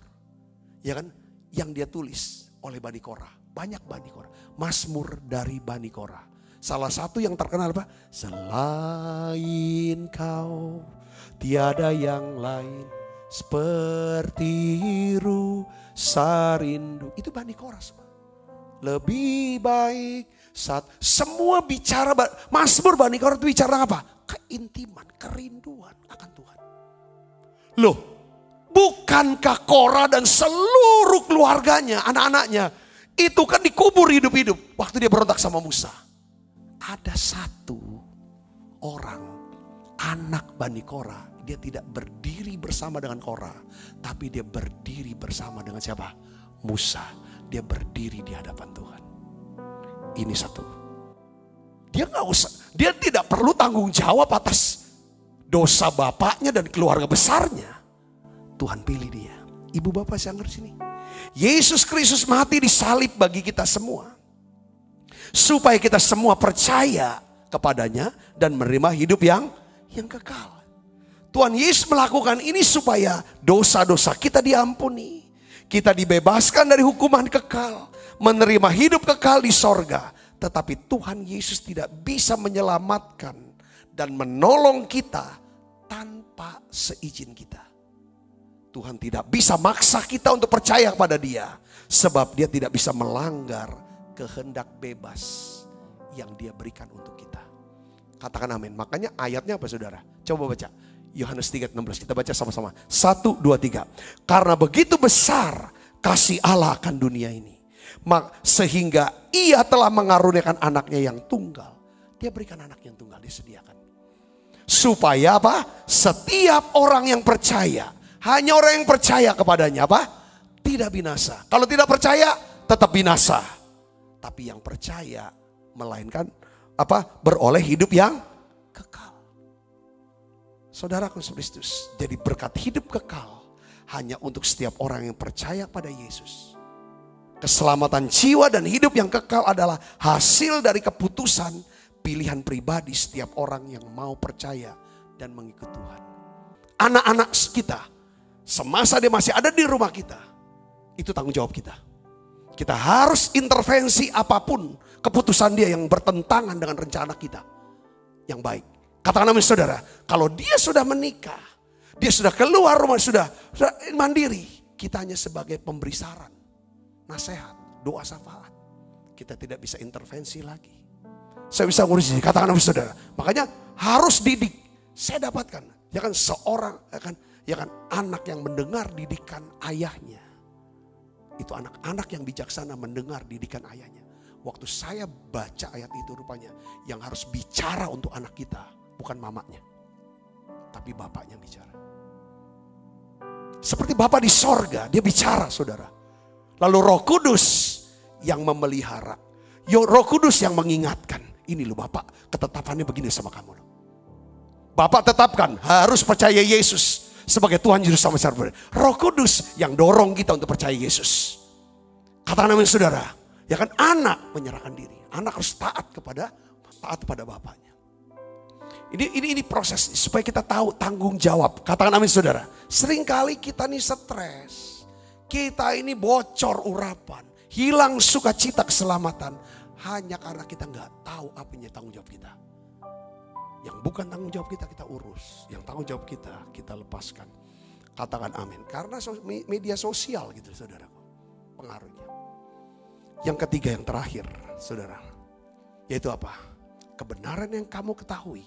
ya kan, yang dia tulis oleh Bani Korah. Banyak Bani Korah. Mazmur dari Bani Korah. Salah satu yang terkenal apa? Selain kau tiada yang lain seperti rusa rindu. Itu Bani Korah semua. Lebih baik saat semua bicara mazmur Bani Korah itu bicara apa? Keintiman, kerinduan akan Tuhan. Loh. Bukankah Korah dan seluruh keluarganya, anak-anaknya, itu kan dikubur hidup-hidup waktu dia berontak sama Musa. Ada satu orang, anak Bani Korah, dia tidak berdiri bersama dengan Korah, tapi dia berdiri bersama dengan siapa? Musa. Dia berdiri di hadapan Tuhan. Ini satu. Dia nggak usah, dia tidak perlu tanggung jawab atas dosa bapaknya dan keluarga besarnya. Tuhan pilih dia. Ibu bapak saya ngerti sini. Yesus Kristus mati di salib bagi kita semua. Supaya kita semua percaya kepadanya dan menerima hidup yang kekal. Tuhan Yesus melakukan ini supaya dosa-dosa kita diampuni. Kita dibebaskan dari hukuman kekal. Menerima hidup kekal di sorga. Tetapi Tuhan Yesus tidak bisa menyelamatkan dan menolong kita tanpa seizin kita. Tuhan tidak bisa maksa kita untuk percaya kepada dia. Sebab dia tidak bisa melanggar kehendak bebas yang dia berikan untuk kita. Katakan amin. Makanya ayatnya apa saudara? Coba baca. Yohanes 3:16 kita baca sama-sama. 1, 2, 3. Karena begitu besar kasih Allah akan dunia ini. Sehingga ia telah mengaruniakan anaknya yang tunggal. Dia berikan anak yang tunggal, disediakan. Supaya apa? Setiap orang yang percaya, hanya orang yang percaya kepadanya apa? Tidak binasa. Kalau tidak percaya, tetap binasa. Tapi yang percaya, melainkan apa? Beroleh hidup yang kekal. Saudaraku Kristus, jadi berkat hidup kekal hanya untuk setiap orang yang percaya pada Yesus. Keselamatan jiwa dan hidup yang kekal adalah hasil dari keputusan pilihan pribadi setiap orang yang mau percaya dan mengikut Tuhan. Anak-anak kita, semasa dia masih ada di rumah kita, itu tanggung jawab kita. Kita harus intervensi apapun keputusan dia yang bertentangan dengan rencana kita yang baik. Katakan amin saudara, kalau dia sudah menikah, dia sudah keluar rumah, sudah mandiri, kita hanya sebagai pemberi saran, nasihat, doa syafaat. Kita tidak bisa intervensi lagi. Saya bisa ngurus ini, katakan amin saudara. Makanya harus didik. Saya dapatkan, ya kan seorang, ya kan anak yang mendengar didikan ayahnya. Itu anak-anak yang bijaksana mendengar didikan ayahnya. Waktu saya baca ayat itu rupanya yang harus bicara untuk anak kita bukan mamanya, tapi bapaknya bicara. Seperti Bapa di sorga, dia bicara saudara. Lalu Roh Kudus yang memelihara, Roh Kudus yang mengingatkan. Ini loh Bapak, ketetapannya begini sama kamu loh. Bapak tetapkan harus percaya Yesus sebagai Tuhan Yesus sama Saudara. Roh Kudus yang dorong kita untuk percaya Yesus. Katakan amin saudara. Ya kan anak menyerahkan diri. Anak harus taat kepada bapaknya. Ini proses supaya kita tahu tanggung jawab. Katakan amin saudara. Seringkali kita nih stres. Kita ini bocor urapan. Hilang sukacita keselamatan. Hanya karena kita nggak tahu apa yang tanggung jawab kita. Yang bukan tanggung jawab kita, kita urus. Yang tanggung jawab kita lepaskan. Katakan amin. Karena media sosial gitu saudaraku. Pengaruhnya. Yang ketiga yang terakhir saudara. Yaitu apa? Kebenaran yang kamu ketahui.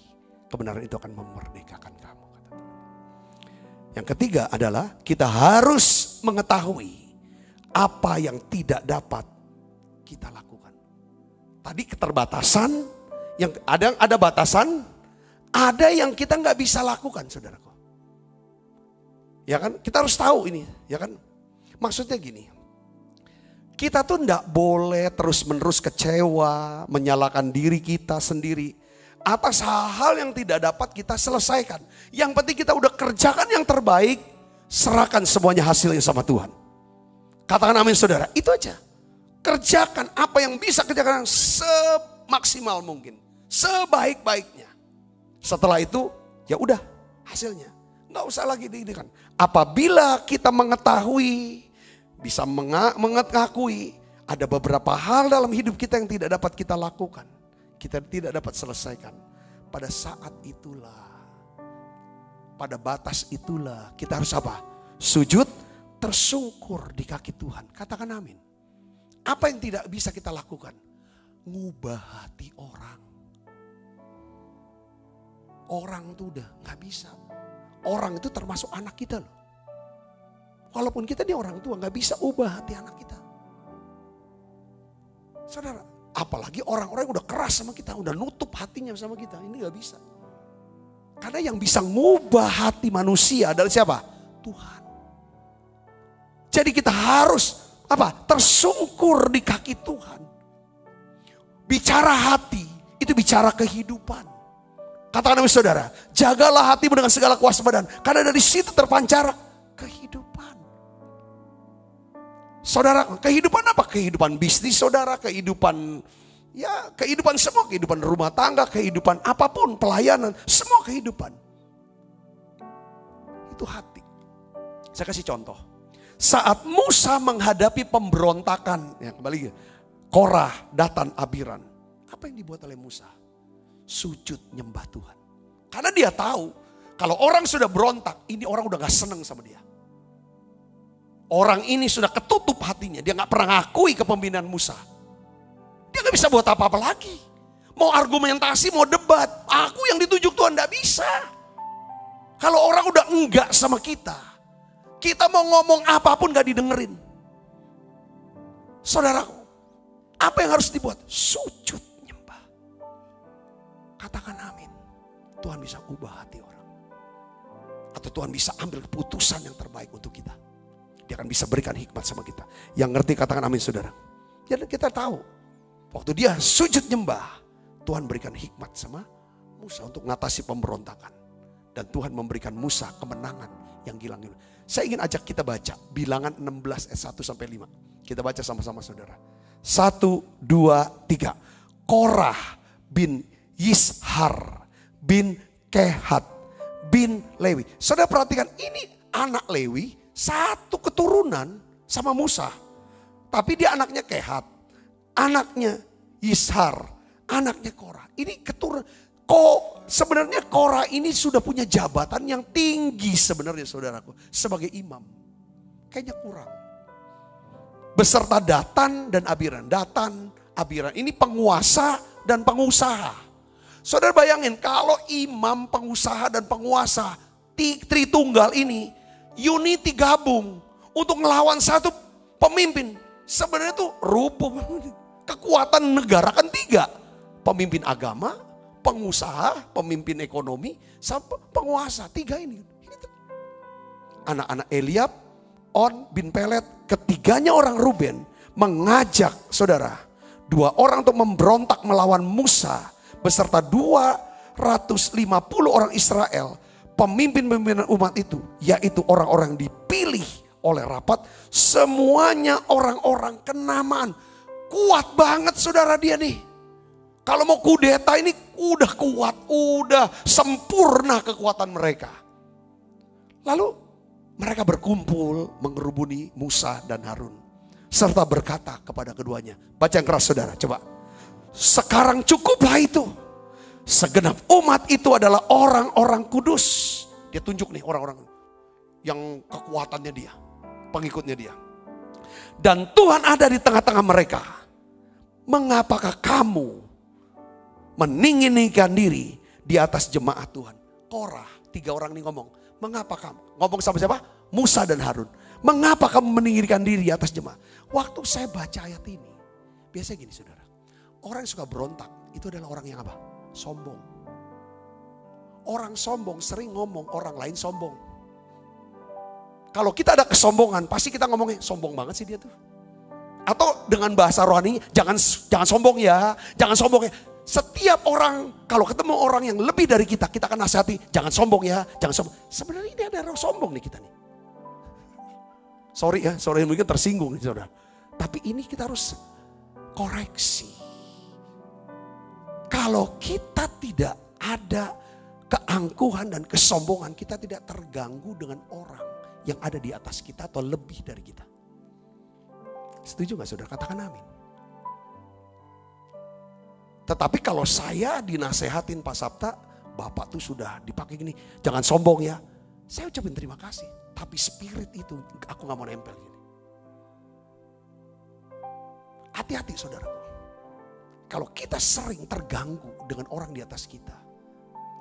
Kebenaran itu akan memerdekakan kamu. Yang ketiga adalah kita harus mengetahui apa yang tidak dapat kita lakukan. Tadi keterbatasan, yang ada batasan, ada yang kita nggak bisa lakukan, saudaraku. Ya kan, kita harus tahu ini, ya kan. Maksudnya gini, kita tuh nggak boleh terus-menerus kecewa, menyalahkan diri kita sendiri atas hal-hal yang tidak dapat kita selesaikan. Yang penting kita udah kerjakan yang terbaik, serahkan semuanya hasilnya sama Tuhan. Katakan amin saudara, itu aja. Kerjakan apa yang bisa kerjakan semaksimal mungkin, sebaik-baiknya. Setelah itu ya udah hasilnya, nggak usah lagi didikan. Apabila kita mengetahui, bisa mengakui ada beberapa hal dalam hidup kita yang tidak dapat kita lakukan, kita tidak dapat selesaikan. Pada saat itulah, pada batas itulah kita harus apa? Sujud, tersungkur di kaki Tuhan. Katakan amin. Apa yang tidak bisa kita lakukan? Ngubah hati orang. Orang itu udah gak bisa. Orang itu termasuk anak kita loh. Walaupun kita dia orang tua gak bisa ubah hati anak kita. Saudara, apalagi orang-orang yang udah keras sama kita, udah nutup hatinya sama kita. Ini gak bisa. Karena yang bisa ngubah hati manusia adalah siapa? Tuhan. Jadi kita harus tersungkur di kaki Tuhan. Bicara hati, itu bicara kehidupan. Katakan amin saudara, jagalah hatimu dengan segala kewaspadaan. Karena dari situ terpancar kehidupan. Saudara, kehidupan apa? Kehidupan bisnis saudara, kehidupan semua, kehidupan rumah tangga, kehidupan apapun, pelayanan, semua kehidupan. Itu hati. Saya kasih contoh. Saat Musa menghadapi pemberontakan, ya kembali Korah, Datan, Abiram. Apa yang dibuat oleh Musa? Sujud nyembah Tuhan. Karena dia tahu kalau orang sudah berontak, ini orang udah gak seneng sama dia. Orang ini sudah ketutup hatinya, dia gak pernah ngakui kepemimpinan Musa. Dia gak bisa buat apa-apa lagi. Mau argumentasi, mau debat, aku yang ditunjuk Tuhan gak bisa. Kalau orang udah enggak sama kita, kita mau ngomong apapun gak didengerin. Saudaraku, apa yang harus dibuat? Sujud nyembah. Katakan amin. Tuhan bisa ubah hati orang. Atau Tuhan bisa ambil keputusan yang terbaik untuk kita. Dia akan bisa berikan hikmat sama kita. Yang ngerti katakan amin saudara. Jadi kita tahu. Waktu dia sujud nyembah. Tuhan berikan hikmat sama Musa untuk mengatasi pemberontakan. Dan Tuhan memberikan Musa kemenangan yang gilang-gilang. Saya ingin ajak kita baca Bilangan 16 ayat 1 sampai 5. Kita baca sama-sama saudara. 1, 2, 3. Korah bin Yishar bin Kehat bin Lewi. Saudara perhatikan, ini anak Lewi satu keturunan sama Musa. Tapi dia anaknya Kehat, anaknya Yishar, anaknya Korah. Ini keturunan. Sebenarnya Korah ini sudah punya jabatan yang tinggi sebenarnya saudaraku. Sebagai imam. Kayaknya kurang. Beserta Datan dan Abiram. Datan, Abiram. Ini penguasa dan pengusaha. Saudara bayangin kalau imam, pengusaha dan penguasa Tritunggal ini unity gabung untuk melawan satu pemimpin. Sebenarnya itu rubuh. Kekuatan negara kan 3. Pemimpin agama, pengusaha, pemimpin ekonomi, sampai penguasa. 3 ini. Anak-anak Eliab, On bin Pelet, ketiganya orang Ruben mengajak saudara 2 orang untuk memberontak melawan Musa beserta 250 orang Israel, pemimpin-pimpinan umat itu, yaitu orang-orang dipilih oleh rapat, semuanya orang-orang kenamaan. Kuat banget saudara dia nih. Kalau mau kudeta ini udah kuat, udah sempurna kekuatan mereka. Lalu mereka berkumpul mengerubuni Musa dan Harun. Serta berkata kepada keduanya. Baca yang keras saudara, coba. Sekarang cukuplah itu. Segenap umat itu adalah orang-orang kudus. Dia tunjuk nih orang-orang yang kekuatannya dia, pengikutnya dia. Dan Tuhan ada di tengah-tengah mereka. Mengapakah kamu meninggikan diri di atas jemaat Tuhan? Korah, 3 orang ini ngomong. Mengapa kamu? Ngomong sama siapa? Musa dan Harun. Mengapa kamu meninggikan diri di atas jemaat? Waktu saya baca ayat ini, biasanya gini saudara. Orang yang suka berontak itu adalah orang yang apa? Sombong. Orang sombong sering ngomong orang lain sombong. Kalau kita ada kesombongan, pasti kita ngomongnya sombong banget sih dia tuh. Atau dengan bahasa rohani, jangan sombong ya, jangan sombong ya. Setiap orang, kalau ketemu orang yang lebih dari kita akan nasihati, jangan sombong ya, jangan sombong. Sebenarnya ini ada orang sombong nih kita nih. Sorry ya, sorry mungkin tersinggung nih saudara. Tapi ini kita harus koreksi. Kalau kita tidak ada keangkuhan dan kesombongan, kita tidak terganggu dengan orang yang ada di atas kita atau lebih dari kita. Setuju gak saudara? Katakan amin. Tetapi kalau saya dinasehatin Pak Sabta, Bapak tuh sudah dipakai gini, jangan sombong ya. Saya ucapin terima kasih. Tapi spirit itu aku gak mau nempel gini. Hati-hati saudara. Kalau kita sering terganggu dengan orang di atas kita,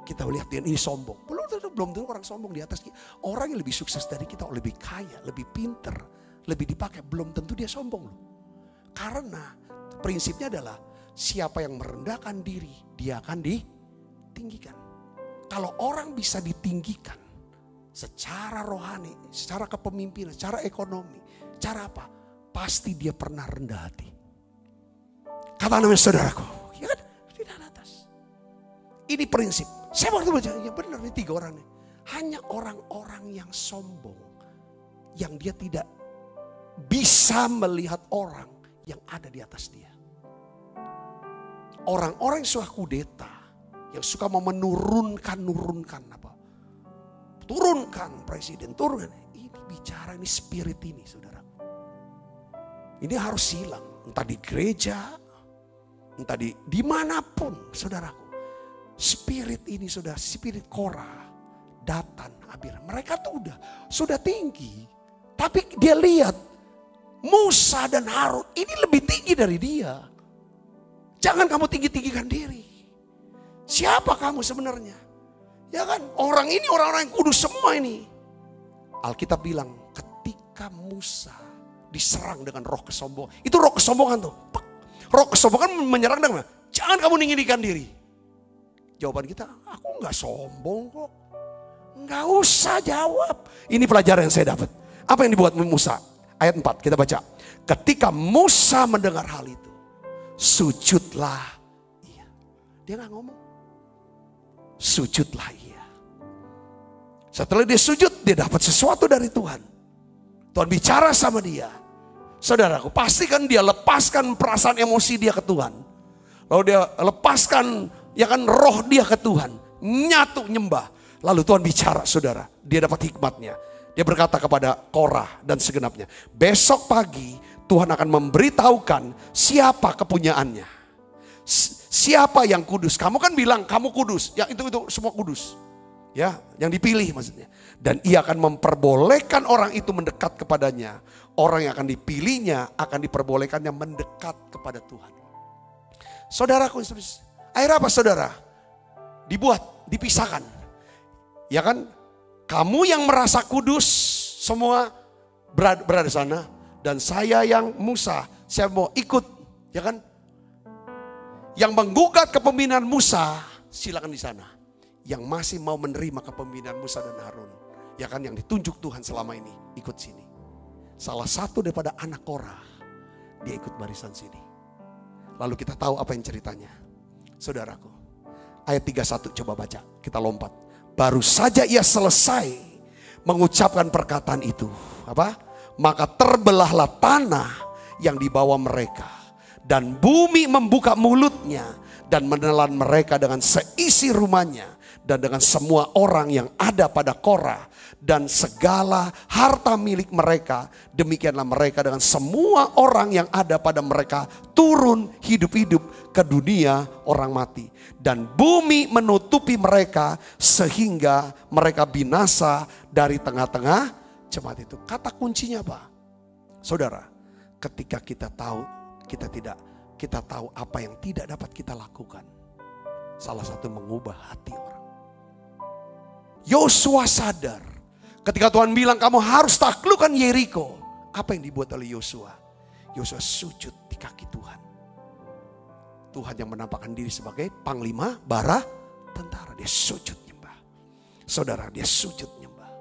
kita melihat dia ini sombong. Belum tentu orang sombong di atas kita. Orang yang lebih sukses dari kita, lebih kaya, lebih pinter, lebih dipakai, belum tentu dia sombong loh. Karena prinsipnya adalah siapa yang merendahkan diri, dia akan ditinggikan. Kalau orang bisa ditinggikan secara rohani, secara kepemimpinan, secara ekonomi, cara apa? Pasti dia pernah rendah hati. Kata namanya saudaraku, ya kan? Tidak atas. Ini prinsip. Saya waktu baca, ya benar nih 3 orang nih. Hanya orang-orang yang sombong, yang dia tidak bisa melihat orang yang ada di atas dia. Orang-orang yang suka kudeta, yang suka mau menurunkan apa? Turunkan presiden, turunkan. Ini bicara, ini spirit ini saudaraku. Ini harus hilang, entah di gereja, entah dimanapun saudaraku. Spirit ini sudah, spirit Korah, Datan, Abiram. Mereka tuh sudah tinggi. Tapi dia lihat Musa dan Harun ini lebih tinggi dari dia. Jangan kamu tinggi-tinggikan diri. Siapa kamu sebenarnya? Ya kan, orang ini orang-orang yang kudus semua ini. Alkitab bilang ketika Musa diserang dengan roh kesombongan. Itu roh kesombongan tuh. Roh kesombongan menyerang dengan, jangan kamu meninggikan diri. Jawaban kita, aku gak sombong kok. Gak usah jawab. Ini pelajaran yang saya dapat. Apa yang dibuat Musa? Ayat 4 kita baca. Ketika Musa mendengar hal itu, sujudlah ia. Dia gak ngomong. Sujudlah ia. Setelah dia sujud, dia dapat sesuatu dari Tuhan. Tuhan bicara sama dia. Saudaraku, pastikan dia lepaskan perasaan emosi dia ke Tuhan. Lalu dia lepaskan ya kan roh dia ke Tuhan. Nyatu nyembah. Lalu Tuhan bicara, saudara. Dia dapat hikmatnya. Dia berkata kepada Korah dan segenapnya, besok pagi Tuhan akan memberitahukan siapa kepunyaannya. Siapa yang kudus. Kamu kan bilang kamu kudus. Ya itu semua kudus. Ya, yang dipilih maksudnya. Dan ia akan memperbolehkan orang itu mendekat kepadanya. Orang yang akan dipilihnya akan diperbolehkannya mendekat kepada Tuhan. Saudaraku, akhirnya apa saudara? Dibuat, dipisahkan. Ya kan? Kamu yang merasa kudus semua berada di sana. Dan saya yang Musa, saya mau ikut. Ya kan? Yang menggugat kepemimpinan Musa, silakan di sana. Yang masih mau menerima kepemimpinan Musa dan Harun. Ya kan, yang ditunjuk Tuhan selama ini, ikut sini. Salah satu daripada anak Korah, dia ikut barisan sini. Lalu kita tahu apa yang ceritanya. Saudaraku, ayat 31 coba baca, kita lompat. Baru saja ia selesai mengucapkan perkataan itu. Apa? Maka terbelahlah tanah yang dibawa mereka. Dan bumi membuka mulutnya dan menelan mereka dengan seisi rumahnya. Dan dengan semua orang yang ada pada Korah. Dan segala harta milik mereka. Demikianlah mereka dengan semua orang yang ada pada mereka turun hidup-hidup ke dunia orang mati. Dan bumi menutupi mereka sehingga mereka binasa dari tengah-tengah jemaat itu. Kata kuncinya apa? Saudara, ketika kita tahu kita tahu apa yang tidak dapat kita lakukan. Salah satu mengubah hati orang. Yosua sadar ketika Tuhan bilang kamu harus taklukkan Yeriko. Apa yang dibuat oleh Yosua? Yosua sujud di kaki Tuhan. Tuhan yang menampakkan diri sebagai panglima bara tentara. Dia sujud nyembah. Saudara, dia sujud nyembah.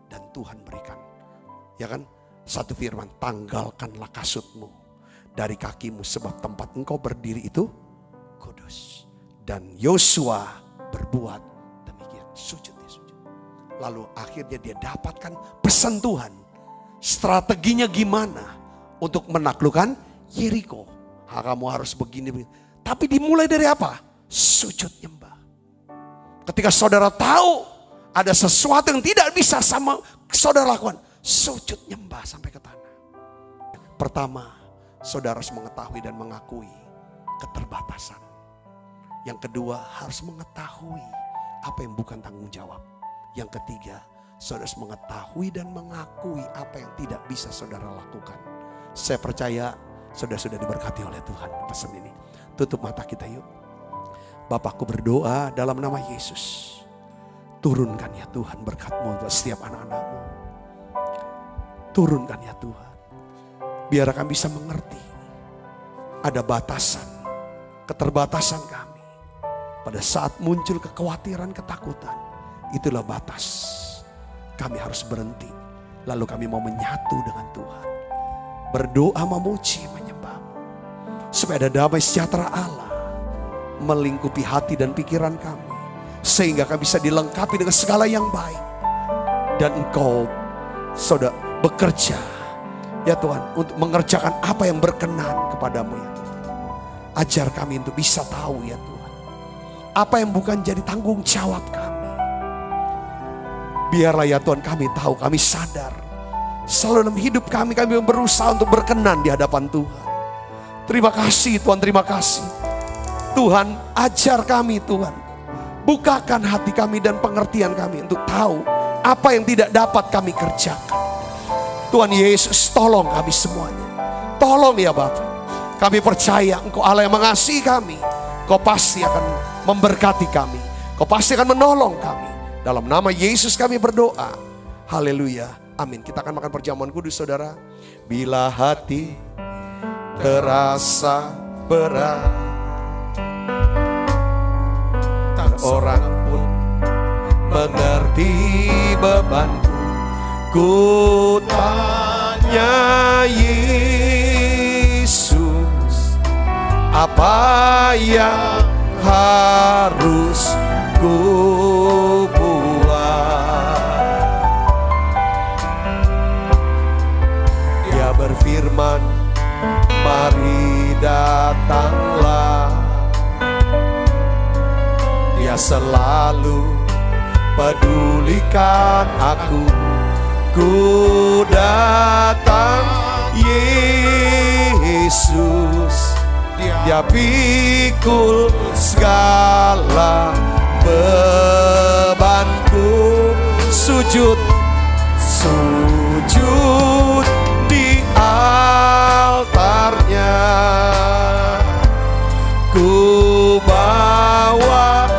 Dan Tuhan berikan. Ya kan? Satu firman, tanggalkanlah kasutmu dari kakimu sebab tempat engkau berdiri itu kudus. Dan Yosua berbuat demikian. Sujud, dia sujud. Lalu akhirnya dia dapatkan pesan Tuhan. Strateginya gimana untuk menaklukkan Yeriko. Kamu harus begini. Tapi dimulai dari apa? Sujud nyembah. Ketika saudara tahu ada sesuatu yang tidak bisa sama saudara lakukan, sujud nyembah sampai ke tanah. Pertama, saudara harus mengetahui dan mengakui keterbatasan. Yang kedua, harus mengetahui apa yang bukan tanggung jawab. Yang ketiga, saudara harus mengetahui dan mengakui apa yang tidak bisa saudara lakukan. Saya percaya saudara sudah diberkati oleh Tuhan pesan ini. Tutup mata kita yuk. Bapakku berdoa dalam nama Yesus. Turunkan ya Tuhan berkat-Mu buat setiap anak-anak-Mu. Turunkan ya Tuhan. Biar kami bisa mengerti. Ada batasan. Keterbatasan kami. Pada saat muncul kekhawatiran, ketakutan. Itulah batas. Kami harus berhenti. Lalu kami mau menyatu dengan Tuhan. Berdoa memuji, menyembah. Supaya ada damai sejahtera Allah melingkupi hati dan pikiran kami. Sehingga kami bisa dilengkapi dengan segala yang baik. Dan Engkau saudara bekerja ya Tuhan untuk mengerjakan apa yang berkenan kepadamu ya Tuhan. Ajar kami untuk bisa tahu ya Tuhan. Apa yang bukan jadi tanggung jawab kami. Biarlah ya Tuhan kami tahu, kami sadar. Selalu dalam hidup kami berusaha untuk berkenan di hadapan Tuhan. Terima kasih Tuhan, terima kasih. Tuhan ajar kami Tuhan. Bukakan hati kami dan pengertian kami untuk tahu apa yang tidak dapat kami kerjakan. Tuhan Yesus tolong kami semuanya. Tolong ya Bapa. Kami percaya Engkau Allah yang mengasihi kami. Kau pasti akan memberkati kami. Kau pasti akan menolong kami. Dalam nama Yesus kami berdoa. Haleluya. Amin. Kita akan makan perjamuan kudus, saudara. Bila hati terasa berat, tak orang pun mengerti bebanku. Ku tanya Yesus, apa yang harus ku buat? Dia berfirman, mari datanglah. Dia selalu pedulikan aku. Ku datang Yesus, Dia pikul segala bebanku. Sujud di altarnya. Ku bawa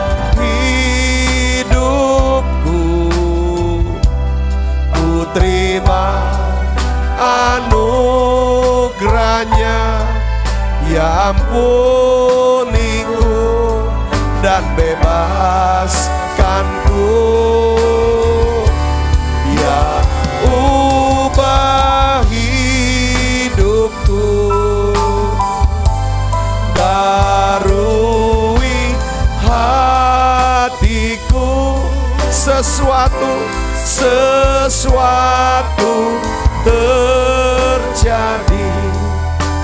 terima anugerahnya, ya ampuniku dan bebaskanku, ya ubah hidupku, darui hatiku. Sesuatu terjadi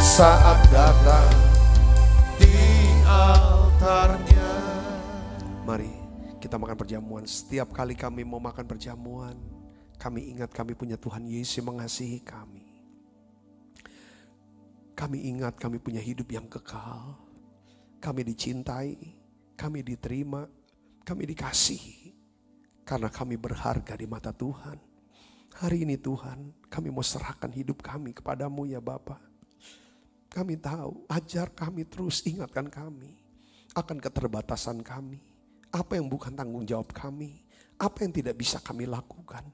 saat datang di altarnya. Mari kita makan perjamuan. Setiap kali kami mau makan perjamuan, kami ingat kami punya Tuhan Yesus yang mengasihi kami. Kami ingat kami punya hidup yang kekal. Kami dicintai, kami diterima, kami dikasihi. Karena kami berharga di mata Tuhan. Hari ini Tuhan, kami mau serahkan hidup kami kepadamu ya Bapa. Kami tahu, ajar kami terus, ingatkan kami akan keterbatasan kami. Apa yang bukan tanggung jawab kami, apa yang tidak bisa kami lakukan.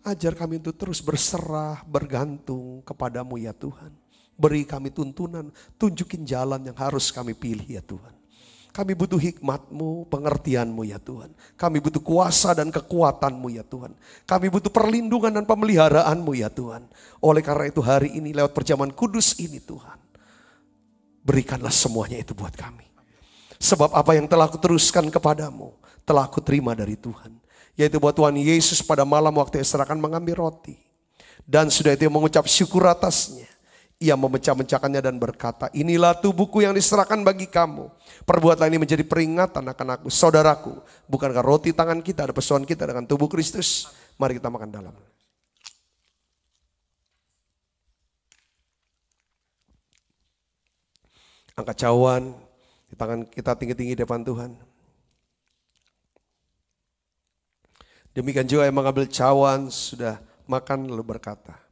Ajar kami untuk terus berserah, bergantung kepadamu ya Tuhan. Beri kami tuntunan, tunjukin jalan yang harus kami pilih ya Tuhan. Kami butuh hikmat-Mu, pengertian-Mu ya Tuhan. Kami butuh kuasa dan kekuatan-Mu ya Tuhan. Kami butuh perlindungan dan pemeliharaan-Mu ya Tuhan. Oleh karena itu hari ini lewat perjamuan kudus ini Tuhan, berikanlah semuanya itu buat kami. Sebab apa yang telah kuteruskan kepadamu, telah kuterima dari Tuhan. Yaitu buat Tuhan Yesus pada malam waktu Ester akan mengambil roti. Dan sudah itu mengucap syukur atasnya. Ia memecah-mecahkannya dan berkata, inilah tubuhku yang diserahkan bagi kamu. Perbuatlah ini menjadi peringatan akan aku, saudaraku. Bukankah roti tangan kita ada persoalan kita dengan tubuh Kristus? Mari kita makan dalam. Angkat cawan, di tangan kita tinggi-tinggi depan Tuhan. Demikian juga yang mengambil cawan sudah makan lalu berkata,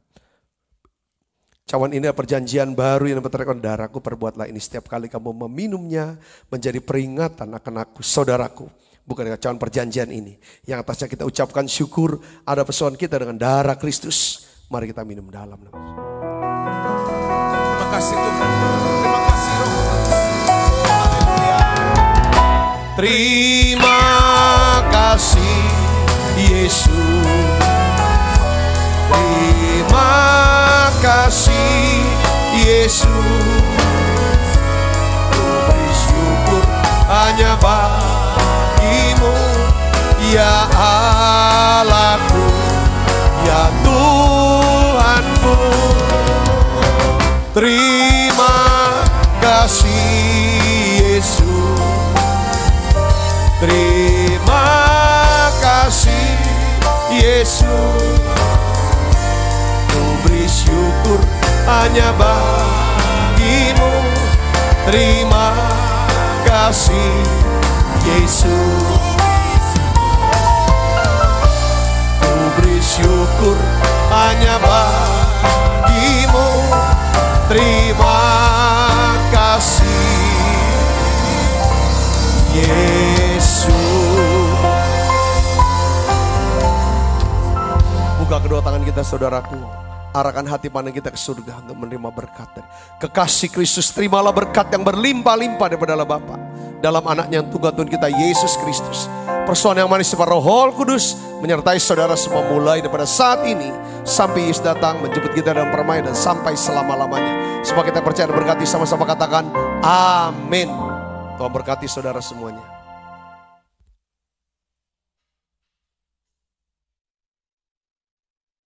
cawan ini adalah perjanjian baru yang berterangkan darahku, perbuatlah ini setiap kali kamu meminumnya menjadi peringatan akan aku, saudaraku. Bukan dengan cawan perjanjian ini, yang atasnya kita ucapkan syukur ada persoalan kita dengan darah Kristus. Mari kita minum dalam. Terima kasih Tuhan, terima kasih Roh Kudus. Terima kasih Yesus. Terima kasih Yesus, ku bersyukur hanya bagimu ya Allahku, ya Tuhanku. Terima kasih Yesus, terima kasih Yesus, syukur hanya bagimu. Terima kasih Yesus, ku beri syukur hanya bagimu. Terima kasih Yesus. Buka Buka kedua tangan kita saudaraku. Arahkan hati pandang kita ke surga untuk menerima berkat. Kekasih Kristus, terimalah berkat yang berlimpah-limpah daripada Allah Bapa. Dalam anaknya yang tunggal Tuhan kita Yesus Kristus. Persoalan yang manis daripada Roh Kudus menyertai saudara semua mulai daripada saat ini sampai Yesus datang menjemput kita dalam permainan dan sampai selama-lamanya. Semua kita percaya dan berkati, sama-sama katakan amin. Tuhan berkati saudara semuanya.